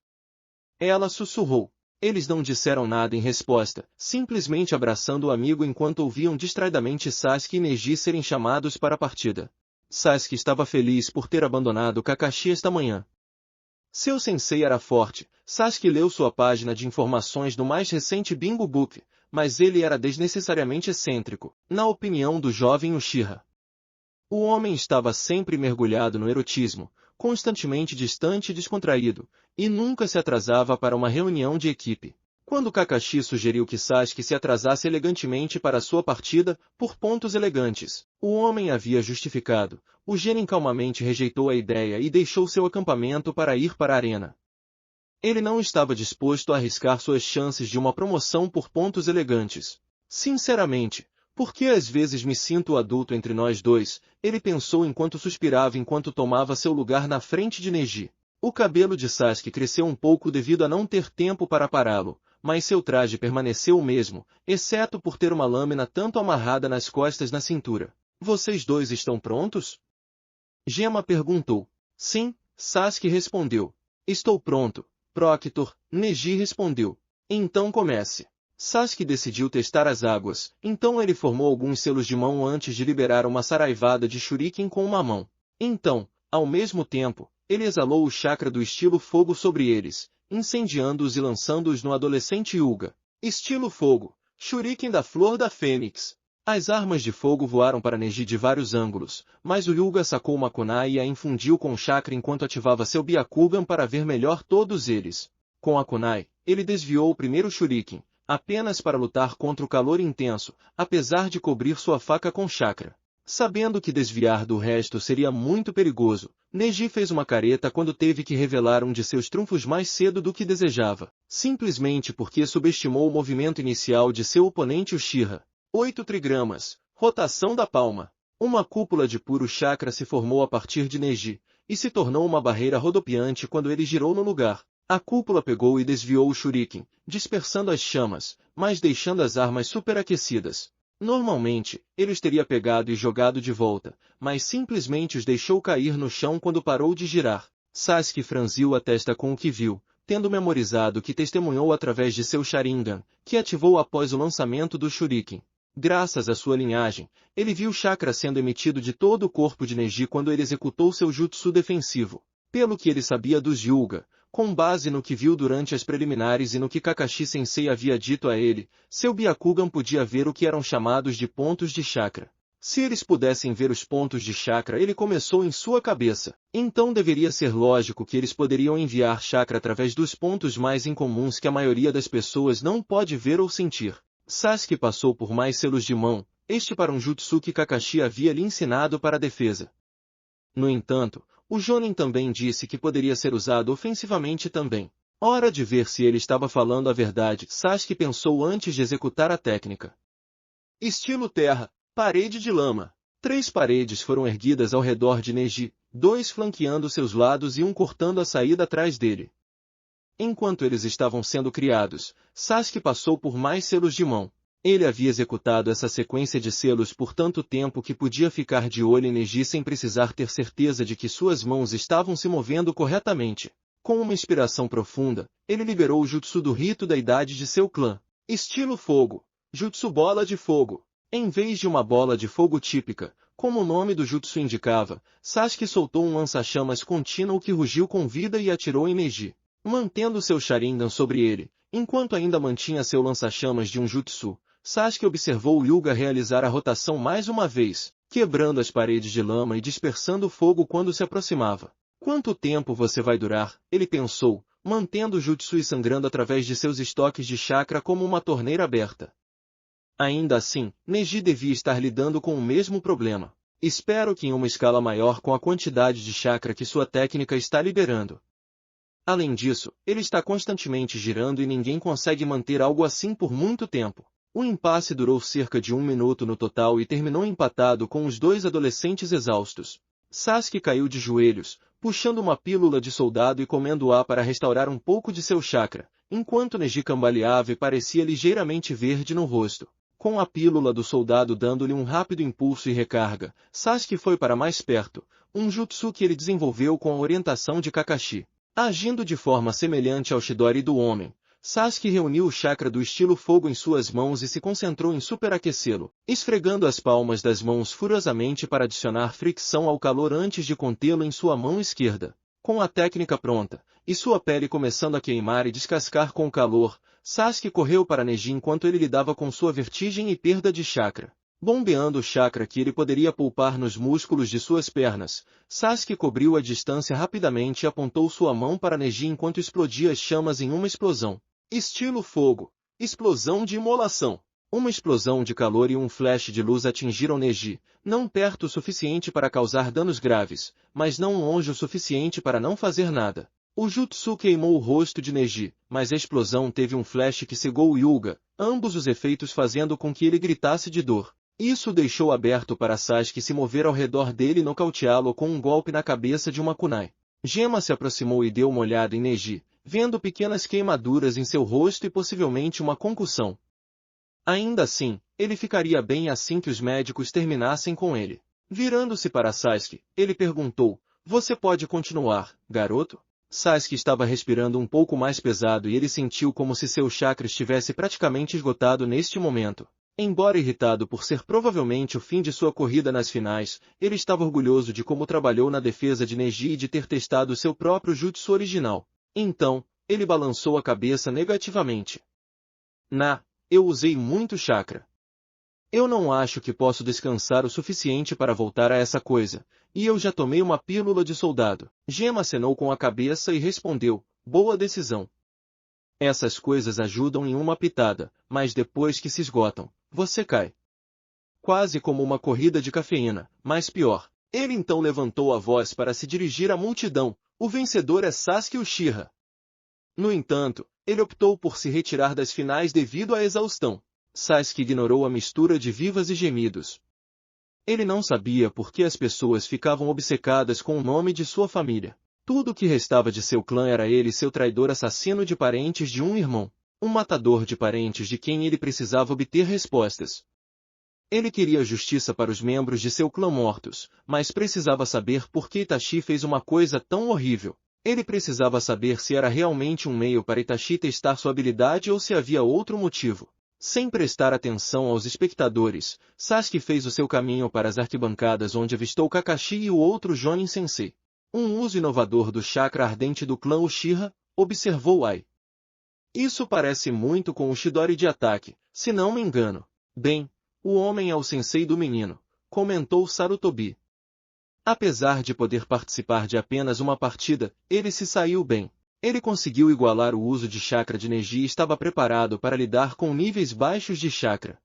Ela sussurrou. Eles não disseram nada em resposta, simplesmente abraçando o amigo enquanto ouviam distraidamente Sasuke e Neji serem chamados para a partida. Sasuke estava feliz por ter abandonado Kakashi esta manhã. Seu sensei era forte. Sasuke leu sua página de informações no mais recente Bingo Book, mas ele era desnecessariamente excêntrico, na opinião do jovem Uchiha. O homem estava sempre mergulhado no erotismo, constantemente distante e descontraído, e nunca se atrasava para uma reunião de equipe. Quando Kakashi sugeriu que Sasuke se atrasasse elegantemente para sua partida, por pontos elegantes, o homem havia justificado. O Genin calmamente rejeitou a ideia e deixou seu acampamento para ir para a arena. Ele não estava disposto a arriscar suas chances de uma promoção por pontos elegantes. Sinceramente, por que às vezes me sinto adulto entre nós dois? Ele pensou enquanto suspirava enquanto tomava seu lugar na frente de Neji. O cabelo de Sasuke cresceu um pouco devido a não ter tempo para pará-lo, mas seu traje permaneceu o mesmo, exceto por ter uma lâmina tanto amarrada nas costas na cintura. Vocês dois estão prontos? Gema perguntou. Sim, Sasuke respondeu. Estou pronto. Proctor, Neji respondeu. Então comece. Sasuke decidiu testar as águas, então ele formou alguns selos de mão antes de liberar uma saraivada de shuriken com uma mão. Então, ao mesmo tempo, ele exalou o chakra do estilo fogo sobre eles, incendiando-os e lançando-os no adolescente Hyuga. Estilo fogo, shuriken da flor da fênix. As armas de fogo voaram para Neji de vários ângulos, mas o Hyuga sacou uma kunai e a infundiu com o chakra enquanto ativava seu Byakugan para ver melhor todos eles. Com a kunai, ele desviou o primeiro shuriken, apenas para lutar contra o calor intenso, apesar de cobrir sua faca com chakra. Sabendo que desviar do resto seria muito perigoso, Neji fez uma careta quando teve que revelar um de seus trunfos mais cedo do que desejava, simplesmente porque subestimou o movimento inicial de seu oponente Uchiha. 8 trigramas. Rotação da palma. Uma cúpula de puro chakra se formou a partir de Neji, e se tornou uma barreira rodopiante quando ele girou no lugar. A cúpula pegou e desviou o shuriken, dispersando as chamas, mas deixando as armas superaquecidas. Normalmente, ele os teria pegado e jogado de volta, mas simplesmente os deixou cair no chão quando parou de girar. Sasuke franziu a testa com o que viu, tendo memorizado que testemunhou através de seu Sharingan, que ativou após o lançamento do shuriken. Graças à sua linhagem, ele viu chakra sendo emitido de todo o corpo de Neji quando ele executou seu jutsu defensivo. Pelo que ele sabia dos Hyuga, com base no que viu durante as preliminares e no que Kakashi-sensei havia dito a ele, seu Byakugan podia ver o que eram chamados de pontos de chakra. Se eles pudessem ver os pontos de chakra, ele começou em sua cabeça. Então deveria ser lógico que eles poderiam enviar chakra através dos pontos mais incomuns que a maioria das pessoas não pode ver ou sentir. Sasuke passou por mais selos de mão, este para um jutsu que Kakashi havia lhe ensinado para a defesa. No entanto, o Jonin também disse que poderia ser usado ofensivamente também. Hora de ver se ele estava falando a verdade. Sasuke pensou antes de executar a técnica. Estilo terra, parede de lama. 3 paredes foram erguidas ao redor de Neji, 2 flanqueando seus lados e um cortando a saída atrás dele. Enquanto eles estavam sendo criados, Sasuke passou por mais selos de mão. Ele havia executado essa sequência de selos por tanto tempo que podia ficar de olho em Neji sem precisar ter certeza de que suas mãos estavam se movendo corretamente. Com uma inspiração profunda, ele liberou o jutsu do rito da idade de seu clã. Estilo fogo. Jutsu bola de fogo. Em vez de uma bola de fogo típica, como o nome do jutsu indicava, Sasuke soltou um lança-chamas contínuo que rugiu com vida e atirou em Neji, mantendo seu Sharingan sobre ele. Enquanto ainda mantinha seu lança-chamas de um jutsu, Sasuke observou o Hyuga realizar a rotação mais uma vez, quebrando as paredes de lama e dispersando o fogo quando se aproximava. Quanto tempo você vai durar? Ele pensou, mantendo o jutsu e sangrando através de seus estoques de chakra como uma torneira aberta. Ainda assim, Neji devia estar lidando com o mesmo problema. Espero que em uma escala maior com a quantidade de chakra que sua técnica está liberando. Além disso, ele está constantemente girando e ninguém consegue manter algo assim por muito tempo. O impasse durou cerca de 1 minuto no total e terminou empatado com os 2 adolescentes exaustos. Sasuke caiu de joelhos, puxando uma pílula de soldado e comendo-a para restaurar um pouco de seu chakra, enquanto Neji cambaleava e parecia ligeiramente verde no rosto. Com a pílula do soldado dando-lhe um rápido impulso e recarga, Sasuke foi para mais perto, um jutsu que ele desenvolveu com a orientação de Kakashi. Agindo de forma semelhante ao Chidori do homem, Sasuke reuniu o chakra do estilo fogo em suas mãos e se concentrou em superaquecê-lo, esfregando as palmas das mãos furiosamente para adicionar fricção ao calor antes de contê-lo em sua mão esquerda. Com a técnica pronta, e sua pele começando a queimar e descascar com o calor, Sasuke correu para Neji enquanto ele lidava com sua vertigem e perda de chakra. Bombeando o chakra que ele poderia poupar nos músculos de suas pernas, Sasuke cobriu a distância rapidamente e apontou sua mão para Neji enquanto explodia as chamas em uma explosão. Estilo fogo. Explosão de imolação. Uma explosão de calor e um flash de luz atingiram Neji, não perto o suficiente para causar danos graves, mas não longe o suficiente para não fazer nada. O jutsu queimou o rosto de Neji, mas a explosão teve um flash que cegou o Hyuga, ambos os efeitos fazendo com que ele gritasse de dor. Isso o deixou aberto para Sasuke se mover ao redor dele e nocauteá-lo com um golpe na cabeça de uma kunai. Gema se aproximou e deu uma olhada em Neji, vendo pequenas queimaduras em seu rosto e possivelmente uma concussão. Ainda assim, ele ficaria bem assim que os médicos terminassem com ele. Virando-se para Sasuke, ele perguntou, "Você pode continuar, garoto?" Sasuke estava respirando um pouco mais pesado e ele sentiu como se seu chakra estivesse praticamente esgotado neste momento. Embora irritado por ser provavelmente o fim de sua corrida nas finais, ele estava orgulhoso de como trabalhou na defesa de Neji e de ter testado seu próprio jutsu original. Então, ele balançou a cabeça negativamente. Eu usei muito chakra. Eu não acho que posso descansar o suficiente para voltar a essa coisa, e eu já tomei uma pílula de soldado. Gema acenou com a cabeça e respondeu, boa decisão. Essas coisas ajudam em uma pitada, mas depois que se esgotam, você cai. Quase como uma corrida de cafeína, mas pior. Ele então levantou a voz para se dirigir à multidão, o vencedor é Sasuke Uchiha. No entanto, ele optou por se retirar das finais devido à exaustão. Sasuke ignorou a mistura de vivas e gemidos. Ele não sabia por que as pessoas ficavam obcecadas com o nome de sua família. Tudo o que restava de seu clã era ele, seu traidor assassino de parentes de um irmão. Um matador de parentes de quem ele precisava obter respostas. Ele queria justiça para os membros de seu clã mortos, mas precisava saber por que Itachi fez uma coisa tão horrível. Ele precisava saber se era realmente um meio para Itachi testar sua habilidade ou se havia outro motivo. Sem prestar atenção aos espectadores, Sasuke fez o seu caminho para as arquibancadas onde avistou Kakashi e o outro Jonin Sensei. Um uso inovador do chakra ardente do clã Uchiha, observou Ai. Isso parece muito com o Chidori de ataque, se não me engano. Bem, o homem é o sensei do menino, comentou Sarutobi. Apesar de poder participar de apenas uma partida, ele se saiu bem. Ele conseguiu igualar o uso de chakra de Neji e estava preparado para lidar com níveis baixos de chakra.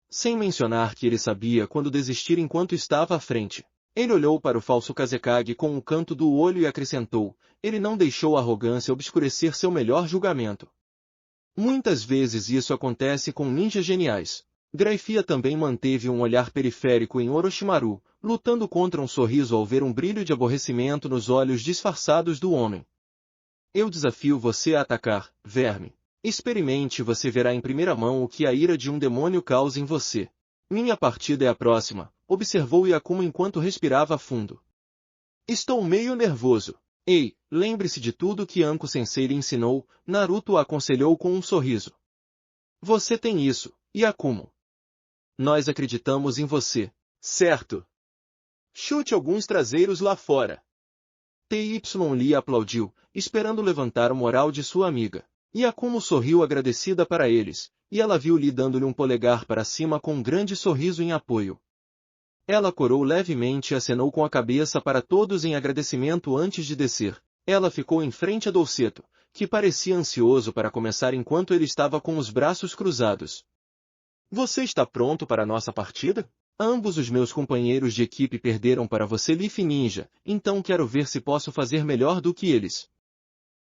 Sem mencionar que ele sabia quando desistir enquanto estava à frente. Ele olhou para o falso Kazekage com um canto do olho e acrescentou, ele não deixou a arrogância obscurecer seu melhor julgamento. Muitas vezes isso acontece com ninjas geniais. Graifia também manteve um olhar periférico em Orochimaru, lutando contra um sorriso ao ver um brilho de aborrecimento nos olhos disfarçados do homem. Eu desafio você a atacar, verme. Experimente e você verá em primeira mão o que a ira de um demônio causa em você. Minha partida é a próxima, observou Yakumo enquanto respirava fundo. Estou meio nervoso. Ei, lembre-se de tudo que Anko Sensei lhe ensinou, Naruto o aconselhou com um sorriso. Você tem isso, Yakumo. Nós acreditamos em você. Certo. Chute alguns traseiros lá fora. Ty Lee aplaudiu, esperando levantar o moral de sua amiga. Yakumo sorriu agradecida para eles, e ela viu Lee dando-lhe um polegar para cima com um grande sorriso em apoio. Ela corou levemente e acenou com a cabeça para todos em agradecimento antes de descer. Ela ficou em frente a Dolceto, que parecia ansioso para começar enquanto ele estava com os braços cruzados. Você está pronto para a nossa partida? Ambos os meus companheiros de equipe perderam para você Leaf Ninja, então quero ver se posso fazer melhor do que eles.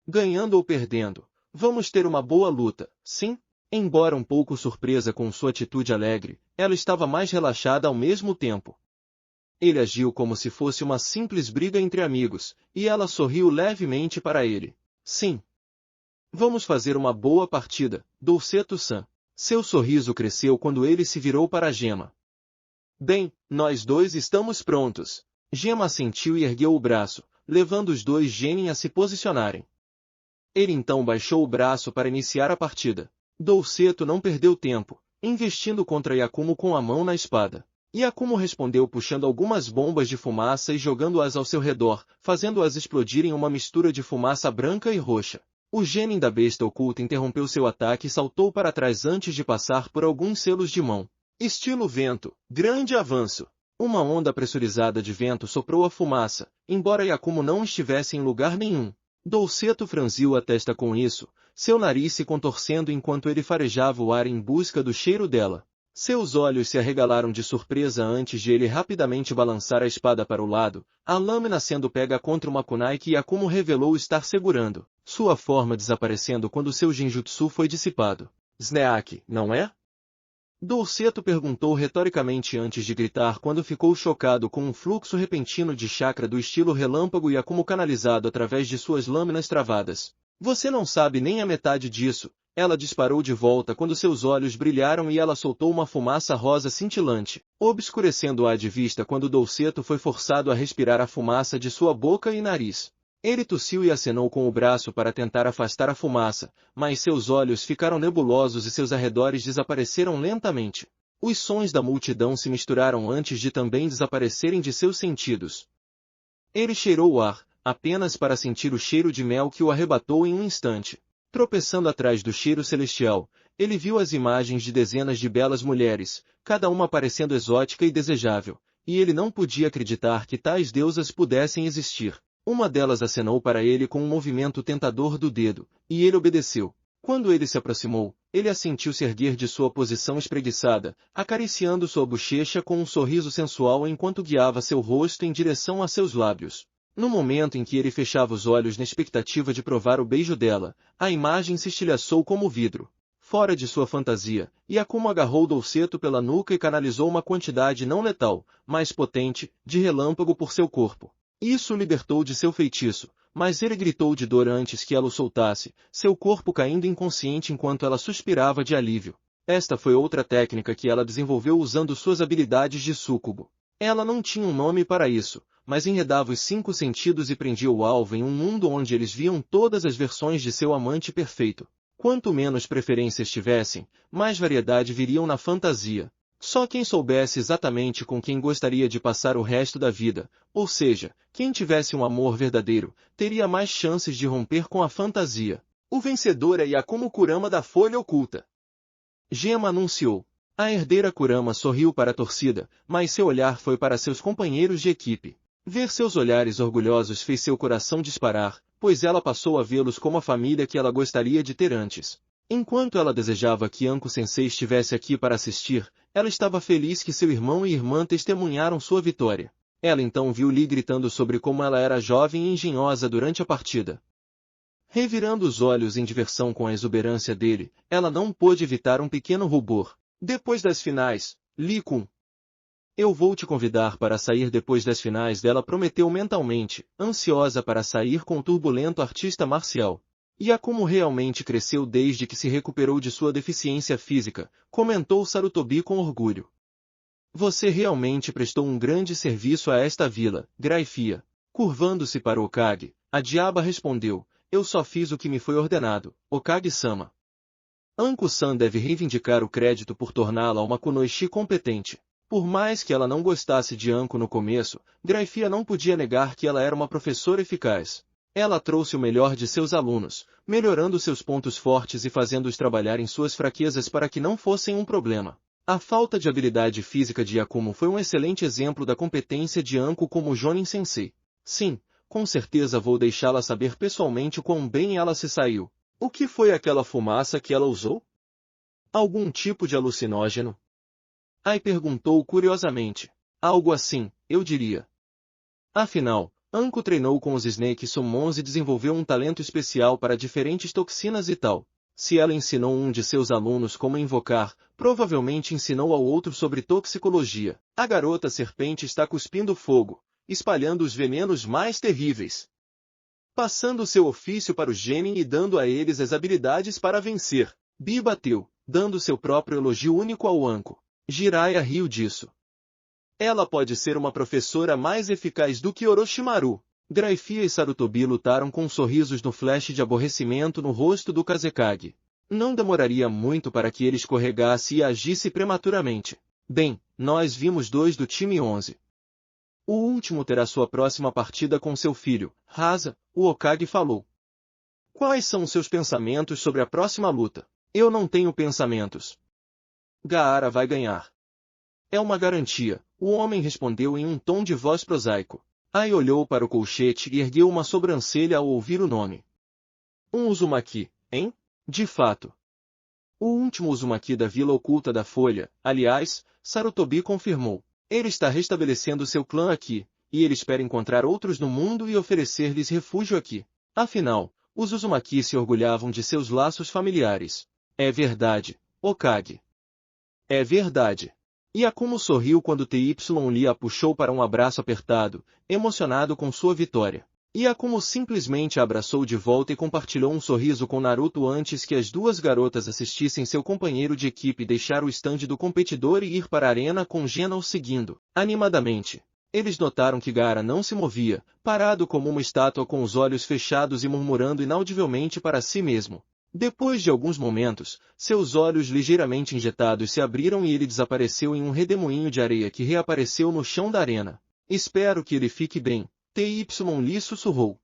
Ganhando ou perdendo, vamos ter uma boa luta, sim? Embora um pouco surpresa com sua atitude alegre, ela estava mais relaxada ao mesmo tempo. Ele agiu como se fosse uma simples briga entre amigos, e ela sorriu levemente para ele. Sim. Vamos fazer uma boa partida, Dolceto-san. Seu sorriso cresceu quando ele se virou para Gema. Bem, nós dois estamos prontos. Gema assentiu e ergueu o braço, levando os dois genin a se posicionarem. Ele então baixou o braço para iniciar a partida. Dolceto não perdeu tempo, investindo contra Yakumo com a mão na espada. Yakumo respondeu puxando algumas bombas de fumaça e jogando-as ao seu redor, fazendo-as explodir em uma mistura de fumaça branca e roxa. O genin da besta oculta interrompeu seu ataque e saltou para trás antes de passar por alguns selos de mão. Estilo vento, grande avanço. Uma onda pressurizada de vento soprou a fumaça, embora Yakumo não estivesse em lugar nenhum. Dolceto franziu a testa com isso, seu nariz se contorcendo enquanto ele farejava o ar em busca do cheiro dela. Seus olhos se arregalaram de surpresa antes de ele rapidamente balançar a espada para o lado, a lâmina sendo pega contra uma kunai que Yakumo revelou estar segurando, sua forma desaparecendo quando seu genjutsu foi dissipado. Sneak, não é? Dou-Seto perguntou retoricamente antes de gritar quando ficou chocado com um fluxo repentino de chakra do estilo relâmpago Yakumo canalizado através de suas lâminas travadas. Você não sabe nem a metade disso. Ela disparou de volta quando seus olhos brilharam e ela soltou uma fumaça rosa cintilante, obscurecendo-a de vista quando Dou-Seto foi forçado a respirar a fumaça de sua boca e nariz. Ele tossiu e acenou com o braço para tentar afastar a fumaça, mas seus olhos ficaram nebulosos e seus arredores desapareceram lentamente. Os sons da multidão se misturaram antes de também desaparecerem de seus sentidos. Ele cheirou o ar, apenas para sentir o cheiro de mel que o arrebatou em um instante. Tropeçando atrás do cheiro celestial, ele viu as imagens de dezenas de belas mulheres, cada uma parecendo exótica e desejável, e ele não podia acreditar que tais deusas pudessem existir. Uma delas acenou para ele com um movimento tentador do dedo, e ele obedeceu. Quando ele se aproximou, ele a sentiu se erguer de sua posição espreguiçada, acariciando sua bochecha com um sorriso sensual enquanto guiava seu rosto em direção a seus lábios. No momento em que ele fechava os olhos na expectativa de provar o beijo dela, a imagem se estilhaçou como vidro. Fora de sua fantasia, Yakumo agarrou Dou-Seto pela nuca e canalizou uma quantidade não letal, mas potente, de relâmpago por seu corpo. Isso o libertou de seu feitiço, mas ele gritou de dor antes que ela o soltasse, seu corpo caindo inconsciente enquanto ela suspirava de alívio. Esta foi outra técnica que ela desenvolveu usando suas habilidades de súcubo. Ela não tinha um nome para isso, mas enredava os 5 sentidos e prendia o alvo em um mundo onde eles viam todas as versões de seu amante perfeito. Quanto menos preferências tivessem, mais variedade viriam na fantasia. Só quem soubesse exatamente com quem gostaria de passar o resto da vida, ou seja, quem tivesse um amor verdadeiro, teria mais chances de romper com a fantasia. O vencedor é Yakumo Kurama da Folha Oculta. Gema anunciou. A herdeira Kurama sorriu para a torcida, mas seu olhar foi para seus companheiros de equipe. Ver seus olhares orgulhosos fez seu coração disparar, pois ela passou a vê-los como a família que ela gostaria de ter antes. Enquanto ela desejava que Anko-sensei estivesse aqui para assistir, ela estava feliz que seu irmão e irmã testemunharam sua vitória. Ela então viu Lee gritando sobre como ela era jovem e engenhosa durante a partida. Revirando os olhos em diversão com a exuberância dele, ela não pôde evitar um pequeno rubor. Depois das finais, Lee-kun. Eu vou te convidar para sair depois das finais, dela prometeu mentalmente, ansiosa para sair com o turbulento artista marcial. Yakumo realmente cresceu desde que se recuperou de sua deficiência física, comentou Sarutobi com orgulho. Você realmente prestou um grande serviço a esta vila, Graifia. Curvando-se para Okage, a diaba respondeu, eu só fiz o que me foi ordenado, Okage-sama. Anko-san deve reivindicar o crédito por torná-la uma kunoichi competente. Por mais que ela não gostasse de Anko no começo, Graifia não podia negar que ela era uma professora eficaz. Ela trouxe o melhor de seus alunos, melhorando seus pontos fortes e fazendo-os trabalhar em suas fraquezas para que não fossem um problema. A falta de habilidade física de Yakumo foi um excelente exemplo da competência de Anko como Jonin Sensei. Sim, com certeza vou deixá-la saber pessoalmente quão bem ela se saiu. O que foi aquela fumaça que ela usou? Algum tipo de alucinógeno? Ai perguntou curiosamente. Algo assim, eu diria. Afinal, Anko treinou com os Snake Summons e desenvolveu um talento especial para diferentes toxinas e tal. Se ela ensinou um de seus alunos como invocar, provavelmente ensinou ao outro sobre toxicologia. A garota serpente está cuspindo fogo, espalhando os venenos mais terríveis. Passando seu ofício para os genin e dando a eles as habilidades para vencer. Bi bateu, dando seu próprio elogio único ao Anko. Jiraiya riu disso. Ela pode ser uma professora mais eficaz do que Orochimaru. Graifia e Sarutobi lutaram com sorrisos no flash de aborrecimento no rosto do Kazekage. Não demoraria muito para que ele escorregasse e agisse prematuramente. Bem, nós vimos 2 do time 11. O último terá sua próxima partida com seu filho, Hasa, o Hokage falou. Quais são seus pensamentos sobre a próxima luta? Eu não tenho pensamentos. Gaara vai ganhar. É uma garantia, o homem respondeu em um tom de voz prosaico. Ai olhou para o colchete e ergueu uma sobrancelha ao ouvir o nome. Um Uzumaki, hein? De fato, o último Uzumaki da Vila Oculta da Folha, aliás, Sarutobi confirmou. Ele está restabelecendo seu clã aqui, e ele espera encontrar outros no mundo e oferecer-lhes refúgio aqui. Afinal, os Uzumaki se orgulhavam de seus laços familiares. É verdade, Hokage. É verdade. Yakumo sorriu quando T.Y. a puxou para um abraço apertado, emocionado com sua vitória. Yakumo simplesmente a abraçou de volta e compartilhou um sorriso com Naruto antes que as duas garotas assistissem seu companheiro de equipe deixar o estande do competidor e ir para a arena com Gena o seguindo, animadamente. Eles notaram que Gaara não se movia, parado como uma estátua com os olhos fechados e murmurando inaudivelmente para si mesmo. Depois de alguns momentos, seus olhos ligeiramente injetados se abriram e ele desapareceu em um redemoinho de areia que reapareceu no chão da arena. Espero que ele fique bem, T.Y. lhe sussurrou.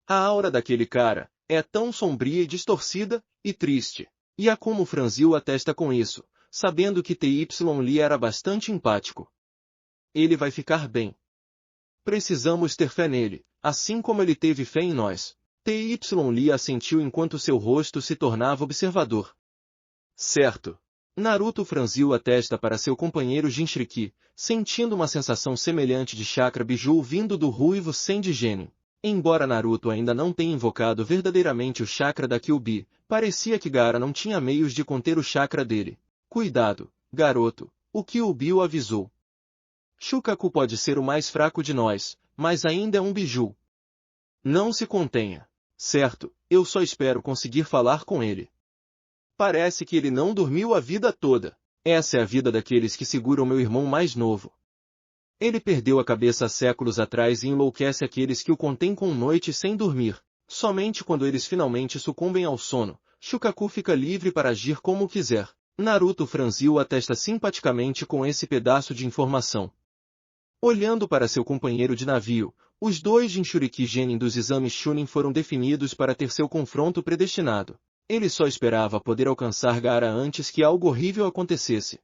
A aura daquele cara é tão sombria e distorcida, e triste. Yakumo franziu a testa com isso, sabendo que T.Y. lhe era bastante empático. Ele vai ficar bem. Precisamos ter fé nele, assim como ele teve fé em nós. T.Y. Lee assentiu enquanto seu rosto se tornava observador. Certo. Naruto franziu a testa para seu companheiro Jinchuriki, sentindo uma sensação semelhante de chakra biju vindo do ruivo Senji Genin. Embora Naruto ainda não tenha invocado verdadeiramente o chakra da Kyuubi, parecia que Gaara não tinha meios de conter o chakra dele. Cuidado, garoto, o Kyuubi o avisou. Shukaku pode ser o mais fraco de nós, mas ainda é um biju. Não se contenha. Certo, eu só espero conseguir falar com ele. Parece que ele não dormiu a vida toda. Essa é a vida daqueles que seguram meu irmão mais novo. Ele perdeu a cabeça há séculos atrás e enlouquece aqueles que o contêm com noite sem dormir. Somente quando eles finalmente sucumbem ao sono, Shukaku fica livre para agir como quiser. Naruto franziu a testa simpaticamente com esse pedaço de informação. Olhando para seu companheiro de navio, os dois Jinchuriki Genin dos exames Chunin foram definidos para ter seu confronto predestinado. Ele só esperava poder alcançar Gaara antes que algo horrível acontecesse.